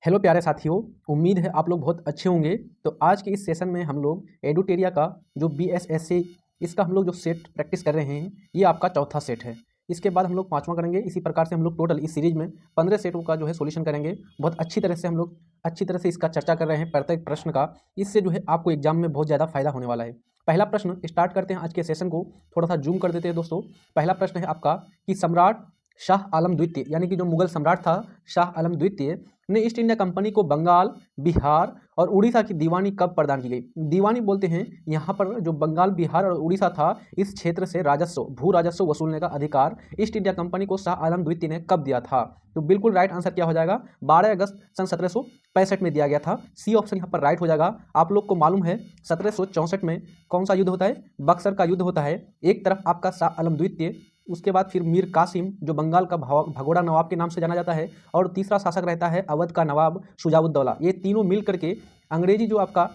Hello प्यारे साथियों, उम्मीद है आप लोग बहुत अच्छे होंगे। तो आज के इस सेशन में हम लोग एडुटेरिया का जो BSSC इसका हम लोग जो सेट प्रैक्टिस कर रहे हैं, ये आपका चौथा सेट है। इसके बाद हम लोग पांचवा करेंगे। इसी प्रकार से हम लोग टोटल इस सीरीज में 15 सेटों का जो है सॉल्यूशन करेंगे। बहुत अच्छी तरह से हम लोग इसका चर्चा कर रहे हैं प्रत्येक प्रश्न का। इससे जो है आपको एग्जाम में बहुत ज़्यादा फायदा होने वाला है। पहला प्रश्न स्टार्ट करते हैं आज के सेशन को। थोड़ा सा जूम कर देते हैं दोस्तों। पहला प्रश्न है आपका कि सम्राट शाह आलम द्वितीय यानी कि जो मुगल सम्राट था शाह आलम द्वितीय ने ईस्ट इंडिया कंपनी को बंगाल, बिहार और उड़ीसा की दीवानी कब प्रदान की गई। दीवानी बोलते हैं यहाँ पर जो बंगाल, बिहार और उड़ीसा था, इस क्षेत्र से भू राजस्व वसूलने का अधिकार ईस्ट इंडिया कंपनी को शाह आलम द्वितीय ने कब दिया था। तो बिल्कुल राइट आंसर क्या हो जाएगा, 12 अगस्त सन 1765 में दिया गया था। सी ऑप्शन यहाँ पर राइट हो जाएगा। आप लोग को मालूम है 1764 में कौन सा युद्ध होता है, बक्सर का युद्ध होता है। एक तरफ आपका शाह आलम द्वितीय, उसके बाद फिर मीर कासिम जो बंगाल का भगोड़ा नवाब के नाम से जाना जाता है, और तीसरा शासक रहता है अवध का नवाब शुजाउद्दौला। ये तीनों मिल करके अंग्रेजी जो आपका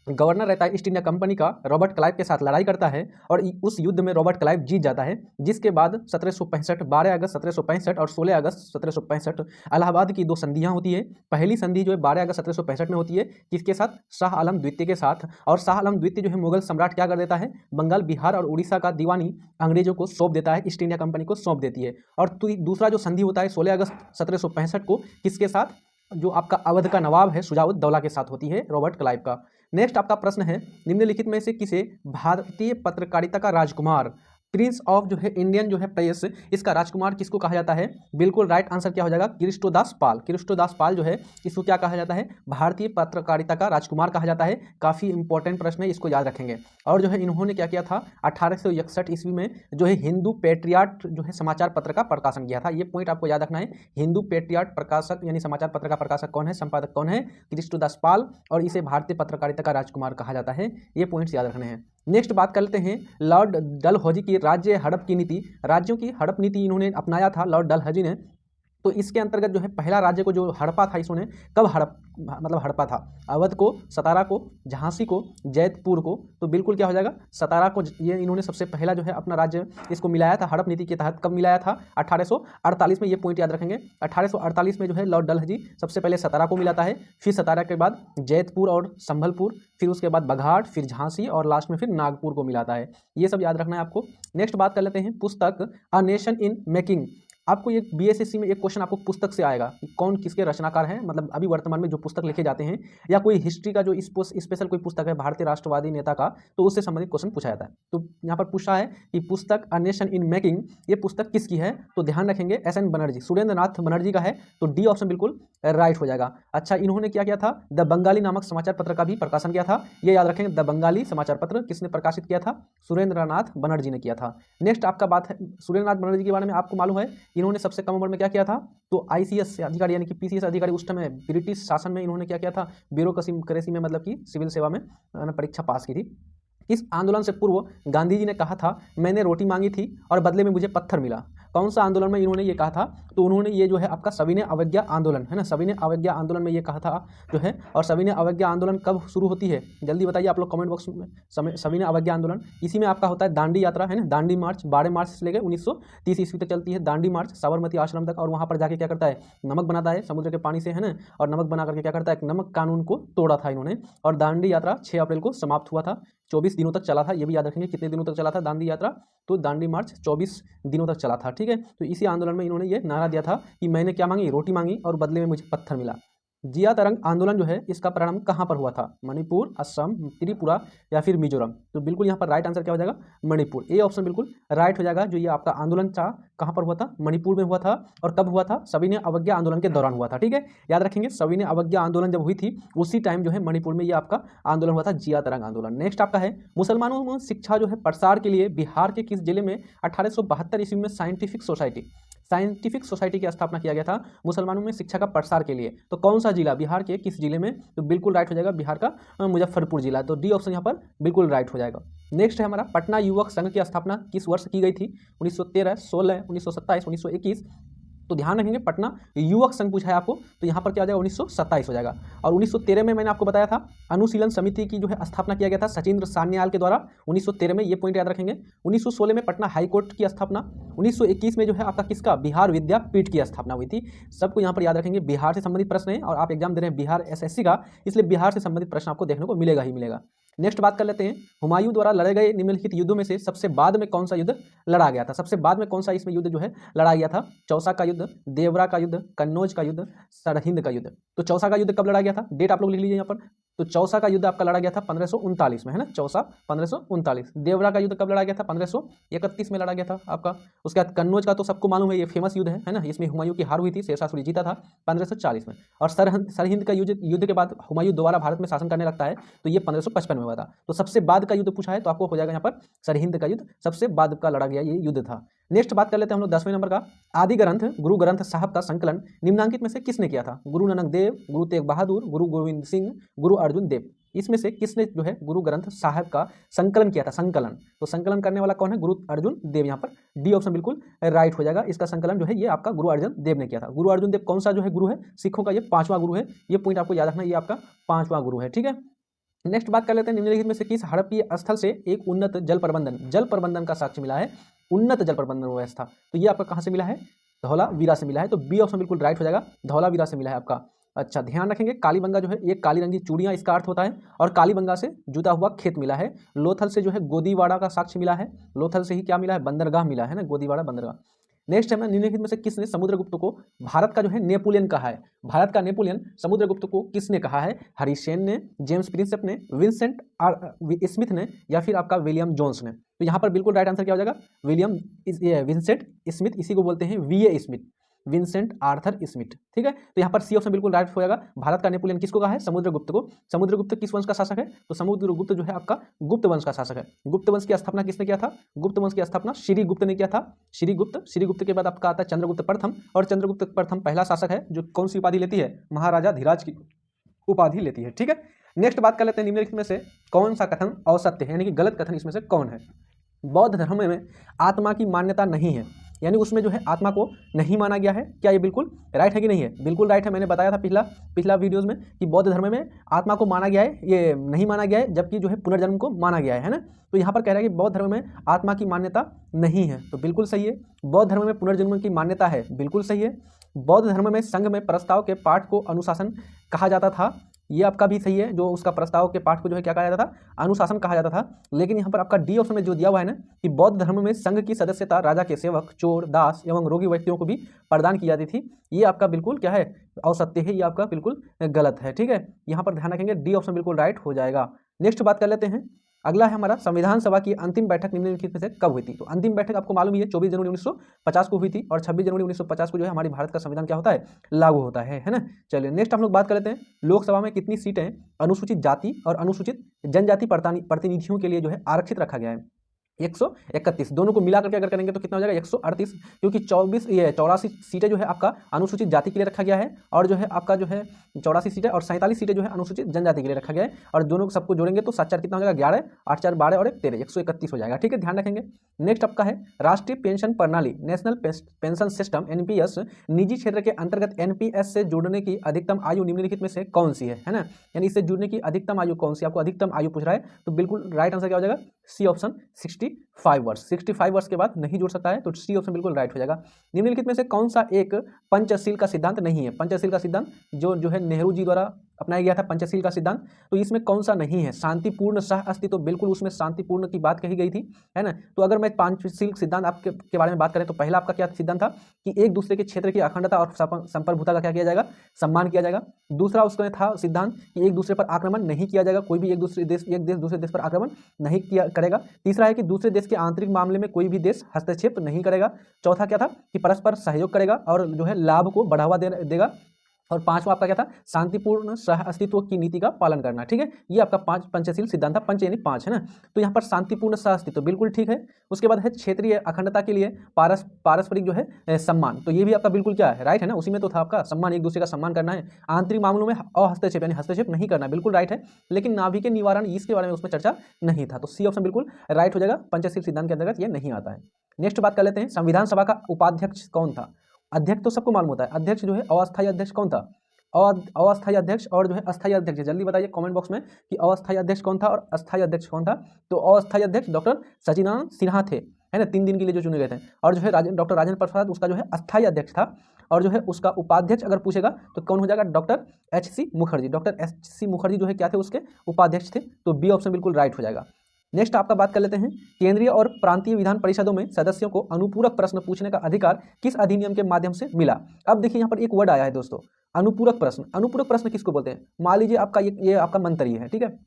गवर्नर रहता है ईस्ट इंडिया कंपनी का, रॉबर्ट क्लाइव के साथ लड़ाई करता है और उस युद्ध में रॉबर्ट क्लाइव जीत जाता है। जिसके बाद 1765 12 अगस्त 1765 और 16 अगस्त 1765 इलाहाबाद की दो संधियां होती है। पहली संधि जो है 12 अगस्त 1765 में होती है, किसके साथ, शाह आलम द्वितीय के साथ। और शाह आलम द्वितीय जो है मुगल सम्राट क्या कर देता है, बंगाल, बिहार और उड़ीसा का दीवानी अंग्रेजों को सौंप देता है, ईस्ट इंडिया कंपनी को सौंप देती है। और दूसरा जो संधि होता है 16 अगस्त 1765 को, किसके साथ, जो आपका अवध का नवाब है शुजाउद्दौला के साथ होती है, रॉबर्ट क्लाइव का। नेक्स्ट आपका प्रश्न है, निम्नलिखित में से किसे भारतीय पत्रकारिता का राजकुमार, प्रिंस ऑफ जो है इंडियन जो है प्रेस, इसका राजकुमार किसको कहा जाता है। बिल्कुल राइट आंसर क्या हो जाएगा, किरिस्टोदास पाल। किरिस्टोदास पाल जो है इसको क्या कहा जाता है, भारतीय पत्रकारिता का राजकुमार कहा जाता है। काफ़ी इंपॉर्टेंट प्रश्न है, इसको याद रखेंगे। और जो है इन्होंने क्या किया था, 1861 ईस्वी में जो है हिंदू पेट्रियाट जो है समाचार पत्र का प्रकाशन किया था। ये पॉइंट आपको याद रखना है। हिंदू पेट्रियाट प्रकाशक यानी समाचार पत्र का प्रकाशक कौन है, संपादक कौन है, किरिस्टोदास पाल, और इसे भारतीय पत्रकारिता का राजकुमार कहा जाता है। ये पॉइंट्स याद रखने हैं। नेक्स्ट बात कर लेते हैं लॉर्ड डलहौजी की राज्य हड़प की नीति। राज्यों की हड़प नीति इन्होंने अपनाया था लॉर्ड डलहौजी ने। तो इसके अंतर्गत जो है पहला राज्य को जो हड़पा था, इसने कब हड़पा था, अवध को, सतारा को, झांसी को, जैतपुर को। तो बिल्कुल क्या हो जाएगा, सतारा को ये इन्होंने सबसे पहला जो है अपना राज्य इसको मिलाया था हड़प नीति के तहत। कब मिलाया था, 1848 में। ये पॉइंट याद रखेंगे। 1848 में जो है लॉर्ड डलहौजी सबसे पहले सतारा को मिलाता है, फिर सतारा के बाद जैतपुर और संभलपुर, फिर उसके बाद बघाट, फिर झांसी और लास्ट में फिर नागपुर को मिलाता है। ये सब याद रखना है आपको। नेक्स्ट बात कर लेते हैं पुस्तक अ नेशन इन मेकिंग। आपको ये BSSC में एक क्वेश्चन आपको पुस्तक से आएगा कि कौन किसके रचनाकार हैं, मतलब अभी वर्तमान में जो पुस्तक लिखे जाते हैं, या कोई हिस्ट्री का जो स्पेशल कोई पुस्तक है भारतीय राष्ट्रवादी नेता का, तो उससे संबंधित क्वेश्चन पूछा जाता है। तो यहाँ पर पूछा है कि पुस्तक अ नेशन इन मेकिंग, ये पुस्तक किसकी है। तो ध्यान रखेंगे SN बनर्जी, सुरेंद्र नाथ बनर्जी का है। तो डी ऑप्शन बिल्कुल राइट हो जाएगा। अच्छा, इन्होंने क्या किया था, द बंगाली नामक समाचार पत्र का भी प्रकाशन किया था। ये याद रखेंगे, द बंगाली समाचार पत्र किसने प्रकाशित किया था, सुरेंद्र नाथ बनर्जी ने किया था। नेक्स्ट आपका बात है सुरेंद्र नाथ बनर्जी के बारे में आपको मालूम है, इन्होंने सबसे कम उम्र में क्या किया था, तो ICS अधिकारी यानी कि PCS अधिकारी, उस समय ब्रिटिश शासन में इन्होंने क्या किया था, ब्यूरोक्रेसी में, मतलब कि सिविल सेवा में परीक्षा पास की थी। इस आंदोलन से पूर्व गांधी जी ने कहा था, मैंने रोटी मांगी थी और बदले में मुझे पत्थर मिला। कौन सा आंदोलन में इन्होंने ये कहा था, तो उन्होंने ये जो है आपका सविनय अवज्ञा आंदोलन है ना, सविनय अवज्ञा आंदोलन में ये कहा था जो है। और सविनय अवज्ञा आंदोलन कब शुरू होती है, जल्दी बताइए आप लोग कमेंट बॉक्स में। सविनय अवज्ञा आंदोलन इसी में आपका होता है दांडी यात्रा है ना, दांडी मार्च 12 मार्च से लेकर 1930 ईस्वी तक चलती है दांडी मार्च, साबरमती आश्रम तक। और वहाँ पर जाके क्या करता है, नमक बनाता है समुद्र के पानी से है ना, और नमक बना करके क्या करता है, नमक कानून को तोड़ा था इन्होंने। और दांडी यात्रा 6 अप्रैल को समाप्त हुआ था, 24 दिनों तक चला था। ये भी याद रखेंगे कितने दिनों तक चला था दांडी यात्रा, तो दांडी मार्च 24 दिनों तक चला था। ठीक है, तो इसी आंदोलन में इन्होंने ये नारा दिया था कि मैंने क्या मांगी, रोटी मांगी और बदले में मुझे पत्थर मिला। जिया तरंग आंदोलन जो है इसका प्रारंभ कहाँ पर हुआ था, मणिपुर, असम, त्रिपुरा या फिर मिजोरम। तो बिल्कुल यहाँ पर राइट आंसर क्या हो जाएगा, मणिपुर। ए ऑप्शन बिल्कुल राइट हो जाएगा। जो ये आपका आंदोलन था कहाँ पर हुआ था, मणिपुर में हुआ था। और कब हुआ था, सविनय अवज्ञा आंदोलन के दौरान हुआ था। ठीक है, याद रखेंगे, सविनय अवज्ञा आंदोलन जब हुई थी उसी टाइम जो है मणिपुर में ये आपका आंदोलन हुआ था, जिया तरंग आंदोलन। नेक्स्ट आपका है, मुसलमानों में शिक्षा जो है प्रसार के लिए बिहार के किस जिले में 1872 ईस्वी में साइंटिफिक सोसाइटी की स्थापना किया गया था, मुसलमानों में शिक्षा का प्रसार के लिए। तो कौन सा जिला, बिहार के किस जिले में, तो बिल्कुल राइट हो जाएगा बिहार का मुजफ्फरपुर जिला। तो डी ऑप्शन यहाँ पर बिल्कुल राइट हो जाएगा। नेक्स्ट है हमारा, पटना युवक संघ की स्थापना किस वर्ष की गई थी, 1913, 16, 1927, 1921 तो ध्यान रखेंगे पटना युवक संघ पूछा है आपको, तो यहाँ पर क्या हो जाएगा 1927 हो जाएगा। और 1913 में मैंने आपको बताया था अनुशीलन समिति की जो है स्थापना किया गया था सचिंद्र सान्याल के द्वारा 1913 में, ये पॉइंट याद रखेंगे। 1916 में पटना हाईकोर्ट की स्थापना। 1921 में जो है आपका किसका बिहार विद्यापीठ की स्थापना हुई थी। सबको यहाँ पर याद रखेंगे, बिहार से संबंधित प्रश्न है और आप एग्जाम दे रहे हैं बिहार एसएससी का, इसलिए बिहार से संबंधित प्रश्न आपको देखने को मिलेगा ही मिलेगा। नेक्स्ट बात कर लेते हैं, हुमायूं द्वारा लड़े गए निम्नलिखित युद्धों में से सबसे बाद में कौन सा युद्ध लड़ा गया था। सबसे बाद में कौन सा इसमें युद्ध जो है लड़ा गया था। चौसा का युद्ध, देवरा का युद्ध, कन्नौज का युद्ध, सरहिंद का युद्ध। तो चौसा का युद्ध कब लड़ा गया था, डेट आप लोग लिख लीजिए यहाँ पर। तो चौसा का युद्ध आपका लड़ा गया था 1539 में, है ना, चौसा 1539। देवरा का युद्ध कब लड़ा गया था, 1531 में लड़ा गया था आपका। उसके बाद कन्नौज का तो सबको मालूम है, ये फेमस युद्ध है ना, इसमें हुमायूं की हार हुई थी, शेरशाह सूरी जीता था 1540 में। और सरहिंद का युद्ध के बाद हुमायूं दोबारा भारत में शासन करने लगता है, तो ये 1555 में हुआ था। तो सबसे बाद का युद्ध पूछा है तो आपको हो जाएगा यहाँ पर सरहिंद का युद्ध, सबसे बाद का लड़ा गया ये युद्ध था। नेक्स्ट बात कर लेते हैं हम लोग 10वें नंबर का, आदि ग्रंथ गुरु ग्रंथ साहब का संकलन निम्नांकित में से किसने किया था। गुरु नानक देव, गुरु तेग बहादुर, गुरु गोविंद सिंह, गुरु अर्जुन देव। इसमें से किसने जो है गुरु ग्रंथ साहब का संकलन किया था, संकलन। तो संकलन करने वाला कौन है, गुरु अर्जुन देव। यहाँ पर डी ऑप्शन बिल्कुल राइट हो जाएगा, इसका संकलन जो है ये आपका गुरु अर्जुन देव ने किया था। गुरु अर्जुन देव कौन सा जो है गुरु है, सिखों का ये 5वां गुरु है, ये पॉइंट आपको याद रखना, ये आपका 5वां गुरु है, ठीक है। नेक्स्ट बात कर लेते हैं, निम्नलिखित में से किस हड़प्पीय स्थल से एक उन्नत जल प्रबंधन का साक्ष्य मिला है, उन्नत जल प्रबंधन व्यवस्था। तो ये आपका कहाँ से मिला है, धौलावीरा से मिला है। तो बी ऑप्शन बिल्कुल राइट हो जाएगा, धौलावीरा से मिला है आपका। अच्छा ध्यान रखेंगे, कालीबंगा जो है ये काली रंगी चूड़ियाँ इसका अर्थ होता है, और कालीबंगा से जुता हुआ खेत मिला है। लोथल से जो है गोदीवाड़ा का साक्ष्य मिला है, लोथल से ही क्या मिला है, बंदरगाह मिला है ना, गोदीवाड़ा बंदरगाह। नेक्स्ट है, निम्नलिखित में से किसने समुद्रगुप्त को भारत का जो है नेपोलियन कहा है। भारत का नेपोलियन समुद्रगुप्त को किसने कहा है, हरीसेन ने, जेम्स प्रिंसेप ने, विंसेंट स्मिथ ने, या फिर आपका विलियम जोन्स ने। तो यहाँ पर बिल्कुल राइट आंसर क्या हो जाएगा, विंसेंट स्मिथ, इसी को बोलते हैं वीए स्मिथ, विंसेंट आर्थर स्मिथ, ठीक है। तो यहाँ पर सी ऑप्शन बिल्कुल राइट हो जाएगा। भारत का नेपोलियन किसको कहा है, समुद्रगुप्त को। समुद्रगुप्त किस वंश का शासक है, तो समुद्रगुप्त जो है आपका गुप्त वंश का शासक है। गुप्त वंश की स्थापना किसने किया था, गुप्त वंश की स्थापना श्रीगुप्त ने किया था, श्रीगुप्त के बाद आपका आता है चंद्रगुप्त प्रथम, और चंद्रगुप्त प्रथम पहला शासक है जो कौन सी उपाधि लेती है, महाराजा धीराज की उपाधि लेती है, ठीक है। नेक्स्ट बात कर लेते हैं, निम्नलिखित में से कौन सा कथन असत्य है, यानी कि गलत कथन इसमें से कौन है। बौद्ध धर्म में आत्मा की मान्यता नहीं है, यानी उसमें जो है आत्मा को नहीं माना गया है, क्या ये बिल्कुल राइट है कि नहीं है, बिल्कुल राइट है। मैंने बताया था पिछला वीडियोस में कि बौद्ध धर्म में आत्मा को माना गया है, ये नहीं माना गया है, जबकि जो है पुनर्जन्म को माना गया है ना। तो यहाँ पर कह रहा है कि बौद्ध धर्म में आत्मा की मान्यता नहीं है, तो बिल्कुल सही है। बौद्ध धर्म में पुनर्जन्म की मान्यता है, बिल्कुल सही है। बौद्ध धर्म में संघ में प्रस्ताव के पाठ को अनुशासन कहा जाता था, ये आपका भी सही है। जो उसका प्रस्ताव के पाठ को जो है क्या कहा जाता था, अनुशासन कहा जाता था। लेकिन यहाँ पर आपका डी ऑप्शन में जो दिया हुआ है ना कि बौद्ध धर्म में संघ की सदस्यता राजा के सेवक, चोर, दास एवं रोगी व्यक्तियों को भी प्रदान की जाती थी, ये आपका बिल्कुल क्या है, असत्य है, ये आपका बिल्कुल गलत है, ठीक है। यहाँ पर ध्यान रखेंगे, डी ऑप्शन बिल्कुल राइट हो जाएगा। नेक्स्ट बात कर लेते हैं, अगला है हमारा संविधान सभा की अंतिम बैठक निम्नलिखित में से कब हुई थी। तो अंतिम बैठक आपको मालूम ही है 24 जनवरी 1950 को हुई थी, और 26 जनवरी 1950 को जो है हमारी भारत का संविधान क्या होता है, लागू होता है ना। चलिए नेक्स्ट हम लोग बात कर लेते हैं, लोकसभा में कितनी सीटें अनुसूचित जाति और अनुसूचित जनजाति प्रतिनिधियों के लिए जो है आरक्षित रखा गया है, 131। दोनों को मिला करके अगर करेंगे तो कितना हो जाएगा, 138, क्योंकि 84 सीटें जो है आपका अनुसूचित जाति के लिए रखा गया है, और जो है आपका जो है 84 सीटें और 47 सीटें जो है अनुसूचित जनजाति के लिए रखा गया है, और दोनों को सबको जोड़ेंगे तो 7 4 कितना हो जाएगा, 11, 8 4 12 और 1 13, 131 हो जाएगा, ठीक है, ध्यान रखेंगे। नेक्स्ट आपका है राष्ट्रीय पेंशन प्रणाली, नेशनल पेंशन सिस्टम एनपीएस, निजी क्षेत्र के अंतर्गत एनपीएस से जुड़ने की अधिकतम आयु निम्नलिखित में से कौन सी है ना, यानी इससे जुड़ने की अधिकतम आयु कौन सी, आपको अधिकतम आयु पूछ रहा है, तो बिल्कुल राइट आंसर क्या हो जाएगा, सी ऑप्शन 65 वर्ष। 65 वर्ष के बाद नहीं जुड़ सकता है, तो सी ऑप्शन बिल्कुल राइट हो जाएगा। निम्नलिखित में से कौन सा एक पंचशील का सिद्धांत नहीं है, पंचशील का सिद्धांत जो है नेहरू जी द्वारा अपनाया गया था, पंचशील का सिद्धांत, तो इसमें कौन सा नहीं है, शांतिपूर्ण सह अस्तित्व, तो बिल्कुल उसमें शांतिपूर्ण की बात कही गई थी, है ना। तो अगर मैं पंचशील सिद्धांत आपके के बारे में बात करें तो पहला आपका क्या सिद्धांत था कि एक दूसरे के क्षेत्र की अखंडता और संप्रभुता का क्या किया जाएगा, सम्मान किया जाएगा। दूसरा उसका था सिद्धांत कि एक दूसरे पर आक्रमण नहीं किया जाएगा, कोई भी एक देश दूसरे देश पर आक्रमण नहीं किया करेगा। तीसरा है कि दूसरे देश के आंतरिक मामले में कोई भी देश हस्तक्षेप नहीं करेगा। चौथा क्या था कि परस्पर सहयोग करेगा और जो है लाभ को बढ़ावा देगा। और पांचवा आपका क्या था, शांतिपूर्ण सह अस्तित्व की नीति का पालन करना, ठीक है। ये आपका पंचशील सिद्धांत था, पंच यानी 5 है ना। तो यहाँ पर शांतिपूर्ण सह अस्तित्व बिल्कुल ठीक है। उसके बाद है क्षेत्रीय अखंडता के लिए पारस्परिक जो है सम्मान, तो ये भी आपका बिल्कुल क्या है, राइट है ना, उसी में तो था आपका सम्मान, एक दूसरे का सम्मान करना है। आंतरिक मामलों में अहस्तक्षेप यानी हस्तक्षेप नहीं करना, बिल्कुल राइट है। लेकिन नाभिक निवारण इसके बारे में उसमें चर्चा नहीं था, तो सी ऑप्शन बिल्कुल राइट हो जाएगा, पंचशील सिद्धांत के अंतर्गत ये नहीं आता है। नेक्स्ट बात कर लेते हैं, संविधान सभा का उपाध्यक्ष कौन था। अध्यक्ष तो सबको मालूम होता है, अध्यक्ष जो है अस्थायी अध्यक्ष कौन था, अस्थायी अध्यक्ष और जो है अस्थायी अध्यक्ष, जल्दी बताइए कमेंट बॉक्स में कि अस्थायी अध्यक्ष कौन था और अस्थायी अध्यक्ष कौन था। तो अस्थायी अध्यक्ष डॉक्टर सचिदानंद सिन्हा थे, है ना, 3 दिन के लिए जो चुने गए थे। और जो है डॉक्टर राजेंद्र प्रसाद उसका जो है अस्थायी अध्यक्ष था। और जो है उसका उपाध्यक्ष अगर पूछेगा तो कौन हो जाएगा, डॉक्टर एच.सी. मुखर्जी। डॉक्टर एच.सी. मुखर्जी जो है क्या थे, उसके उपाध्यक्ष थे। तो बी ऑप्शन बिल्कुल राइट हो जाएगा। नेक्स्ट आपका बात कर लेते हैं, केंद्रीय और प्रांतीय विधान परिषदों में सदस्यों को अनुपूरक प्रश्न पूछने का अधिकार किस अधिनियम के माध्यम से मिला। अब देखिए यहाँ पर एक वर्ड आया है दोस्तों, अनुपूरक प्रश्न। अनुपूरक प्रश्न किसको बोलते हैं, मान लीजिए आपका ये आपका मंत्री है, ठीक है,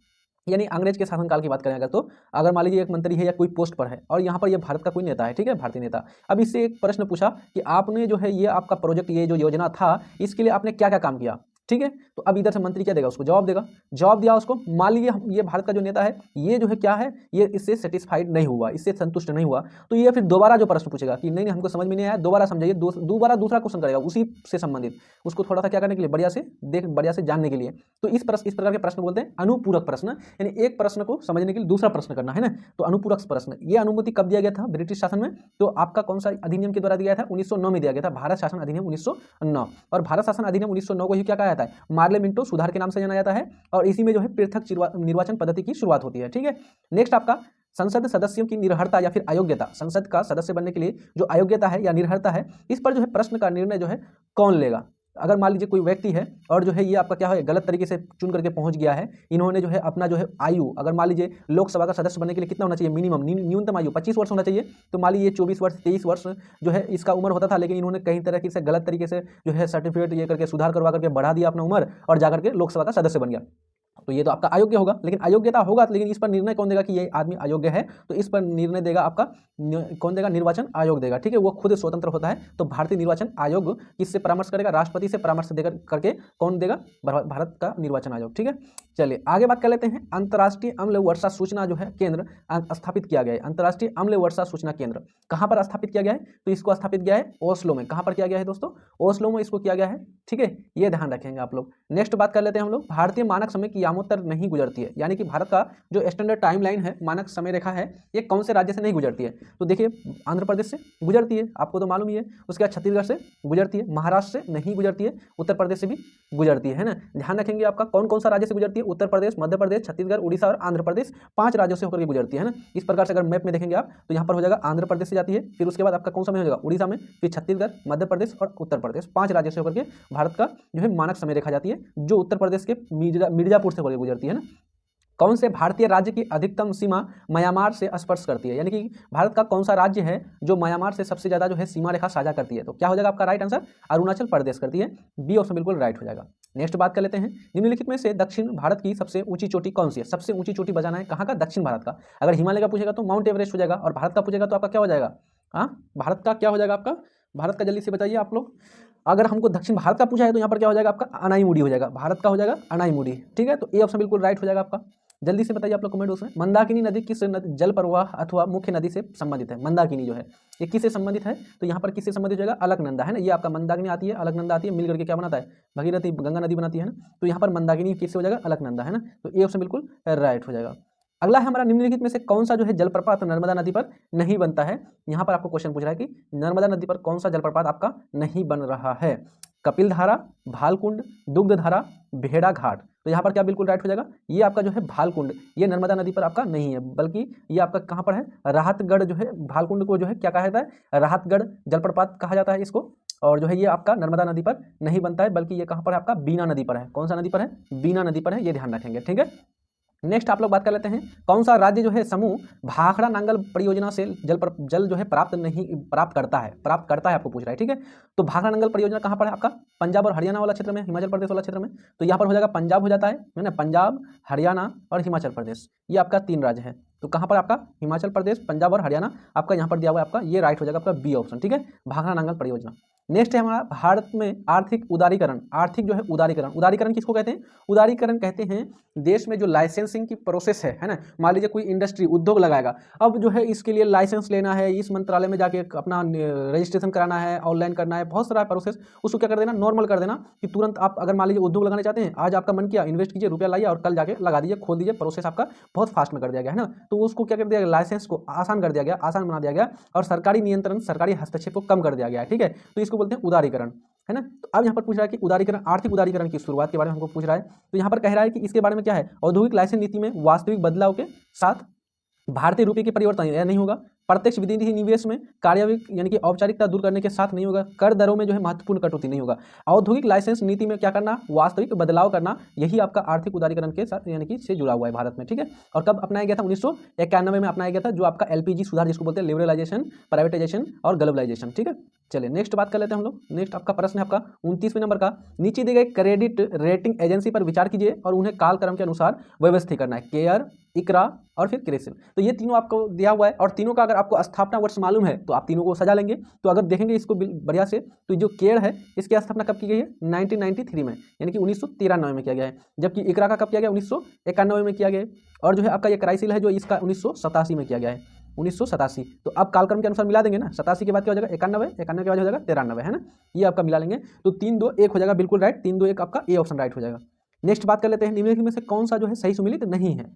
यानी अंग्रेज के शासनकाल की बात करें अगर, तो अगर मान लीजिए एक मंत्री है या कोई पोस्ट पर है और यहाँ पर ये भारत का कोई नेता है, ठीक है, भारतीय नेता। अब इससे एक प्रश्न पूछा कि आपने जो है ये आपका प्रोजेक्ट, ये जो योजना था, इसके लिए आपने क्या क्या काम किया, ठीक है। तो अब इधर से मंत्री क्या देगा, उसको जवाब देगा। जवाब दिया उसको, मान लीजिए ये भारत का जो नेता है ये जो है क्या है, ये इससे सेटिस्फाइड नहीं हुआ, इससे संतुष्ट नहीं हुआ, तो ये फिर दोबारा जो प्रश्न पूछेगा कि नहीं हमको समझ में नहीं आया, दोबारा समझाइए, दोबारा दूसरा क्वेश्चन करेगा उसी से संबंधित, उसको थोड़ा सा क्या करने के लिए, बढ़िया से जानने के लिए। तो इस प्रकार के प्रश्न बोलते हैं अनुपूरक प्रश्न, यानी एक प्रश्न को समझने के लिए दूसरा प्रश्न करना, है ना। तो अनुपूरक प्रश्न, ये अनुमति कब दिया गया था, ब्रिटिश शासन में। तो आपका कौन सा अधिनियम के द्वारा दिया था, 1909 में दिया गया था, भारत शासन अधिनियम 1909। और भारत शासन अधिनियम 1909 को ही क्या कहा जाता है, पार्लियामेंटो सुधार के नाम से जाना जाता है। और इसी में जो है पृथक निर्वाचन पद्धति की शुरुआत होती है, ठीक है। नेक्स्ट आपका संसद सदस्यों की निर्भरता या फिर अयोग्यता, संसद का सदस्य बनने के लिए जो अयोग्यता है या निर्भरता है, इस पर जो है प्रश्न का निर्णय जो है कौन लेगा। अगर मान लीजिए कोई व्यक्ति है और जो है ये आपका क्या है, गलत तरीके से चुन करके पहुंच गया है, इन्होंने जो है अपना जो है आयु, अगर मान लीजिए लोकसभा का सदस्य बनने के लिए कितना होना चाहिए, मिनिमम न्यूनतम आयु 25 वर्ष होना चाहिए। तो मान लीजिए 24 वर्ष 23 वर्ष जो है इसका उम्र होता था, लेकिन इन्होंने कहीं तरह से गलत तरीके से जो है सर्टिफिकेट ये करके सुधार करवा करके बढ़ा दिया अपना उम्र और जाकर के लोकसभा का सदस्य बन गया। तो ये तो आपका अयोग्य होगा, लेकिन अयोग्यता होगा, लेकिन इस पर निर्णय कौन देगा कि ये आदमी अयोग्य है, तो इस पर निर्णय देगा आपका कौन देगा, निर्वाचन आयोग देगा, ठीक है, वो खुद स्वतंत्र होता है। तो भारतीय निर्वाचन आयोग किससे परामर्श करेगा, राष्ट्रपति से परामर्श देकर करके कौन देगा, भारत का निर्वाचन आयोग, ठीक है। चलिए आगे बात कर लेते हैं, अंतर्राष्ट्रीय अम्ल वर्षा सूचना जो है केंद्र स्थापित किया गया है। अंतर्राष्ट्रीय अम्ल वर्षा सूचना केंद्र कहाँ पर स्थापित किया गया है, तो इसको स्थापित किया है ओस्लो में। कहाँ पर किया गया है दोस्तों, ओस्लो में इसको किया गया है, ठीक है, ये ध्यान रखेंगे आप लोग। नेक्स्ट बात कर लेते हैं हम लोग, भारतीय मानक समय की यामोत्तर नहीं गुजरती है, यानी कि भारत का जो स्टैंडर्ड टाइमलाइन है, मानक समय रेखा है, ये कौन से राज्य से नहीं गुजरती है। तो देखिए आंध्र प्रदेश से गुजरती है, आपको तो मालूम ही है। उसके बाद छत्तीसगढ़ से गुजरती है, महाराष्ट्र से नहीं गुजरती है, उत्तर प्रदेश से भी गुजरती है ना। ध्यान रखेंगे आपका कौन कौन सा राज्य से गुजरती है, उत्तर प्रदेश, मध्य प्रदेश, छत्तीसगढ़, उड़ीसा और आंध्र प्रदेश, 5 राज्यों से होकर के गुजरती है ना। इस प्रकार से अगर मैप में देखेंगे आप तो यहाँ पर हो जाएगा आंध्र प्रदेश से जाती है, फिर उसके बाद आपका कौन सा में हो जाएगा, उड़ीसा में, फिर छत्तीसगढ़, मध्य प्रदेश और उत्तर प्रदेश, 5 राज्यों से होकर के भारत का जो है मानक समय रेखा जाती है, जो उत्तर प्रदेश के मिर्जापुर से होकर गुजरती है ना। कौन से भारतीय राज्य की अधिकतम सीमा म्यांमार से स्पर्श करती है, यानी कि भारत का कौन सा राज्य है जो म्यांमार से सबसे ज्यादा जो है सीमा रेखा साझा करती है। तो क्या हो जाएगा आपका राइट आंसर, अरुणाचल प्रदेश करती है, बी ऑप्शन बिल्कुल राइट हो जाएगा। नेक्स्ट बात कर लेते हैं, निम्नलिखित में से दक्षिण भारत की सबसे ऊंची चोटी कौन सी है। सबसे ऊंची चोटी बजाना है कहाँ का, दक्षिण भारत का। अगर हिमालय का पूछेगा तो माउंट एवरेस्ट हो जाएगा, और भारत का पूछेगा तो आपका क्या हो जाएगा, हाँ भारत का क्या हो जाएगा आपका, भारत का जल्दी से बताइए आप लोग। अगर हमको दक्षिण भारत का पूछा है तो यहाँ पर क्या हो जाएगा आपका, अनाईमुडी हो जाएगा, भारत का हो जाएगा अनाईमुडी, ठीक है। तो ए ऑप्शन बिल्कुल राइट हो जाएगा आपका। जल्दी से बताइए आप लोग कमेंट बॉक्स में, मंदाकिनी नदी किस जल प्रवाह अथवा मुख्य नदी से संबंधित है। मंदाकिनी जो है ये किससे संबंधित है, तो यहाँ पर किससे संबंधित हो जाएगा, अलकनंदा, है ना। ये आपका मंदाकिनी आती है, अलकनंदा आती है, मिल करके क्या बनाता है, भगीरथी गंगा नदी बनाती है ना। तो यहाँ पर मंदाकिनी किससे हो जाएगा, अलकनंदा, है ना। तो ये ऑप्शन बिल्कुल राइट हो जाएगा। अगला है हमारा, निम्नलिखित में से कौन सा जो है जलप्रपात नर्मदा नदी पर नहीं बनता है। यहाँ पर आपको क्वेश्चन पूछ रहा है कि नर्मदा नदी पर कौन सा जलप्रपात आपका नहीं बन रहा है, कपिल धारा, भालकुंड, दुग्ध धारा, भेड़ा घाट। तो यहाँ पर क्या बिल्कुल राइट हो जाएगा, ये आपका जो है भालकुंड, ये नर्मदा नदी पर आपका नहीं है, बल्कि ये आपका कहाँ पर है, राहतगढ़ जो है, भालकुंड को जो है क्या कहा जाता है, राहतगढ़ जलप्रपात कहा जाता है इसको। और जो है ये आपका नर्मदा नदी पर नहीं बनता है, बल्कि ये कहाँ पर है आपका, बीना नदी पर है। कौन सा नदी पर है, बीना नदी पर है, ये ध्यान रखेंगे, ठीक है। नेक्स्ट आप लोग बात कर लेते हैं, कौन सा राज्य जो है समूह भाखड़ा नांगल परियोजना से जल जो है प्राप्त करता है आपको पूछ रहा है, ठीक है। तो भाखड़ा नांगल परियोजना कहाँ पर है आपका, पंजाब और हरियाणा वाला क्षेत्र में, हिमाचल प्रदेश वाला क्षेत्र में। तो यहाँ पर हो जाएगा पंजाब हो जाता है ना, पंजाब, हरियाणा और हिमाचल प्रदेश, ये आपका 3 राज्य है। तो कहाँ पर आपका, हिमाचल प्रदेश, पंजाब और हरियाणा आपका यहाँ पर दिया हुआ है आपका, ये राइट हो जाएगा आपका बी ऑप्शन, ठीक है, भाखड़ा नांगल परियोजना। नेक्स्ट है हमारा, भारत में आर्थिक उदारीकरण, आर्थिक जो है उदारीकरण किसको कहते हैं, उदारीकरण कहते हैं देश में जो लाइसेंसिंग की प्रोसेस है ना। मान लीजिए कोई इंडस्ट्री उद्योग लगाएगा, अब जो है इसके लिए लाइसेंस लेना है, इस मंत्रालय में जाके अपना रजिस्ट्रेशन कराना है, ऑनलाइन करना है, बहुत सारा प्रोसेस, उसको क्या कर देना, नॉर्मल कर देना कि तुरंत आप अगर मान लीजिए उद्योग लगाने चाहते हैं, आज आपका मन किया, इन्वेस्ट कीजिए, रुपया लाइए और कल जाके लगा दीजिए, खोल दीजिए, प्रोसेस आपका बहुत फास्ट में कर दिया गया है ना। तो उसको क्या कर दिया गया, लाइसेंस को आसान कर दिया गया, आसान बना दिया गया, और सरकारी नियंत्रण, सरकारी हस्तक्षेप को कम कर दिया गया है, ठीक है। तो इसको जिसको बोलते हैं उदारीकरण, है ना। तो अब यहाँ पर पूछ रहा है कि उदारीकरण, आर्थिक उदारीकरण की शुरुआत के बारे में हमको पूछ रहा है। तो यहाँ पर कह रहा है कि इसके बारे में क्या है, औद्योगिक लाइसेंस नीति में वास्तविक बदलाव के साथ भारतीय रुपये के परिवर्तन यह नहीं होगा, प्रत्यक्ष विदेशी निवेश में कार्यान्वयन यानी कि औपचारिकता दूर करने के साथ नहीं होगा, कर दरों में जो है महत्वपूर्ण कटौती नहीं होगा, औद्योगिक लाइसेंस नीति में क्या करना, वास्तविक बदलाव करना, यही आपका आर्थिक उदारीकरण के साथ यानी कि से जुड़ा हुआ है भारत में, ठीक है। और कब अपनाया गया था, 1991 में अपनाया गया था, जो आपका एलपीजी सुधार जिसको बोलते हैं, लिबरलाइजेशन, प्राइवेटाइजेशन और ग्लोबलाइजेशन, ठीक है। चलिए नेक्स्ट बात कर लेते हैं हम लोग। नेक्स्ट आपका प्रश्न है आपका 29वें नंबर का, नीचे दिए गए क्रेडिट रेटिंग एजेंसी पर विचार कीजिए और उन्हें कालक्रम के अनुसार व्यवस्थित करना है, केयर, इकरा और फिर क्रिसिल। तो ये तीनों आपको दिया हुआ है और तीनों का अगर आपको स्थापना वर्ष मालूम है तो आप तीनों को सजा लेंगे। तो अगर देखेंगे इसको बढ़िया से, तो जो केयर है इसकी स्थापना कब की गई है, 1993 में, यानी कि 1993 में किया गया है, जबकि इकरा का कब किया गया, 1991 में किया गया है, और जो है आपका ये क्राइसिल है जो इसका 1987 में किया गया है, 1987। तो अब कालक्रम के अनुसार मिला देंगे ना, 87 के बाद क्या हो जाएगा 91, 91 के बाद हो जाएगा 93, है ना, ये आपका मिला लेंगे तो 3, 2, 1 हो जाएगा, बिल्कुल राइट, 3, 2, 1 आपका ए ऑप्शन राइट हो जाएगा। नेक्स्ट बात कर लेते हैं, निम्नलिखित में से कौन सा जो है सही सुमेलित नहीं है।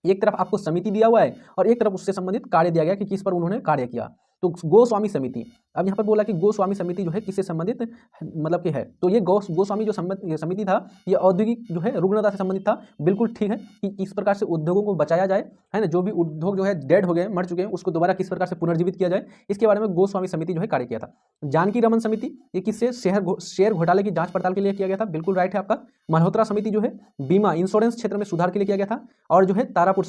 एक तरफ आपको समिति दिया हुआ है और एक तरफ उससे संबंधित कार्य दिया गया कि किस पर उन्होंने कार्य किया। तो गोस्वामी समिति, अब यहाँ पर बोला कि गोस्वामी समिति जो है किससे संबंधित मतलब कि है, तो ये गोस्वामी जो समिति था ये औद्योगिक जो है रुग्णता से संबंधित था, बिल्कुल ठीक है, कि किस प्रकार से उद्योगों को बचाया जाए, है ना, जो भी उद्योग जो है डेड हो गए, मर चुके हैं, उसको दोबारा किस प्रकार से पुनर्जीवित किया जाए, इसके बारे में गोस्वामी समिति जो है कार्य किया था। जानकी रमन समिति, ये किससे, शेयर घोटाले की जांच पड़ताल के लिए किया गया था, बिल्कुल राइट है आपका। मल्होत्रा समिति जो है बीमा इंश्योरेंस क्षेत्र में सुधार के लिए किया गया था। और जो है तारापुर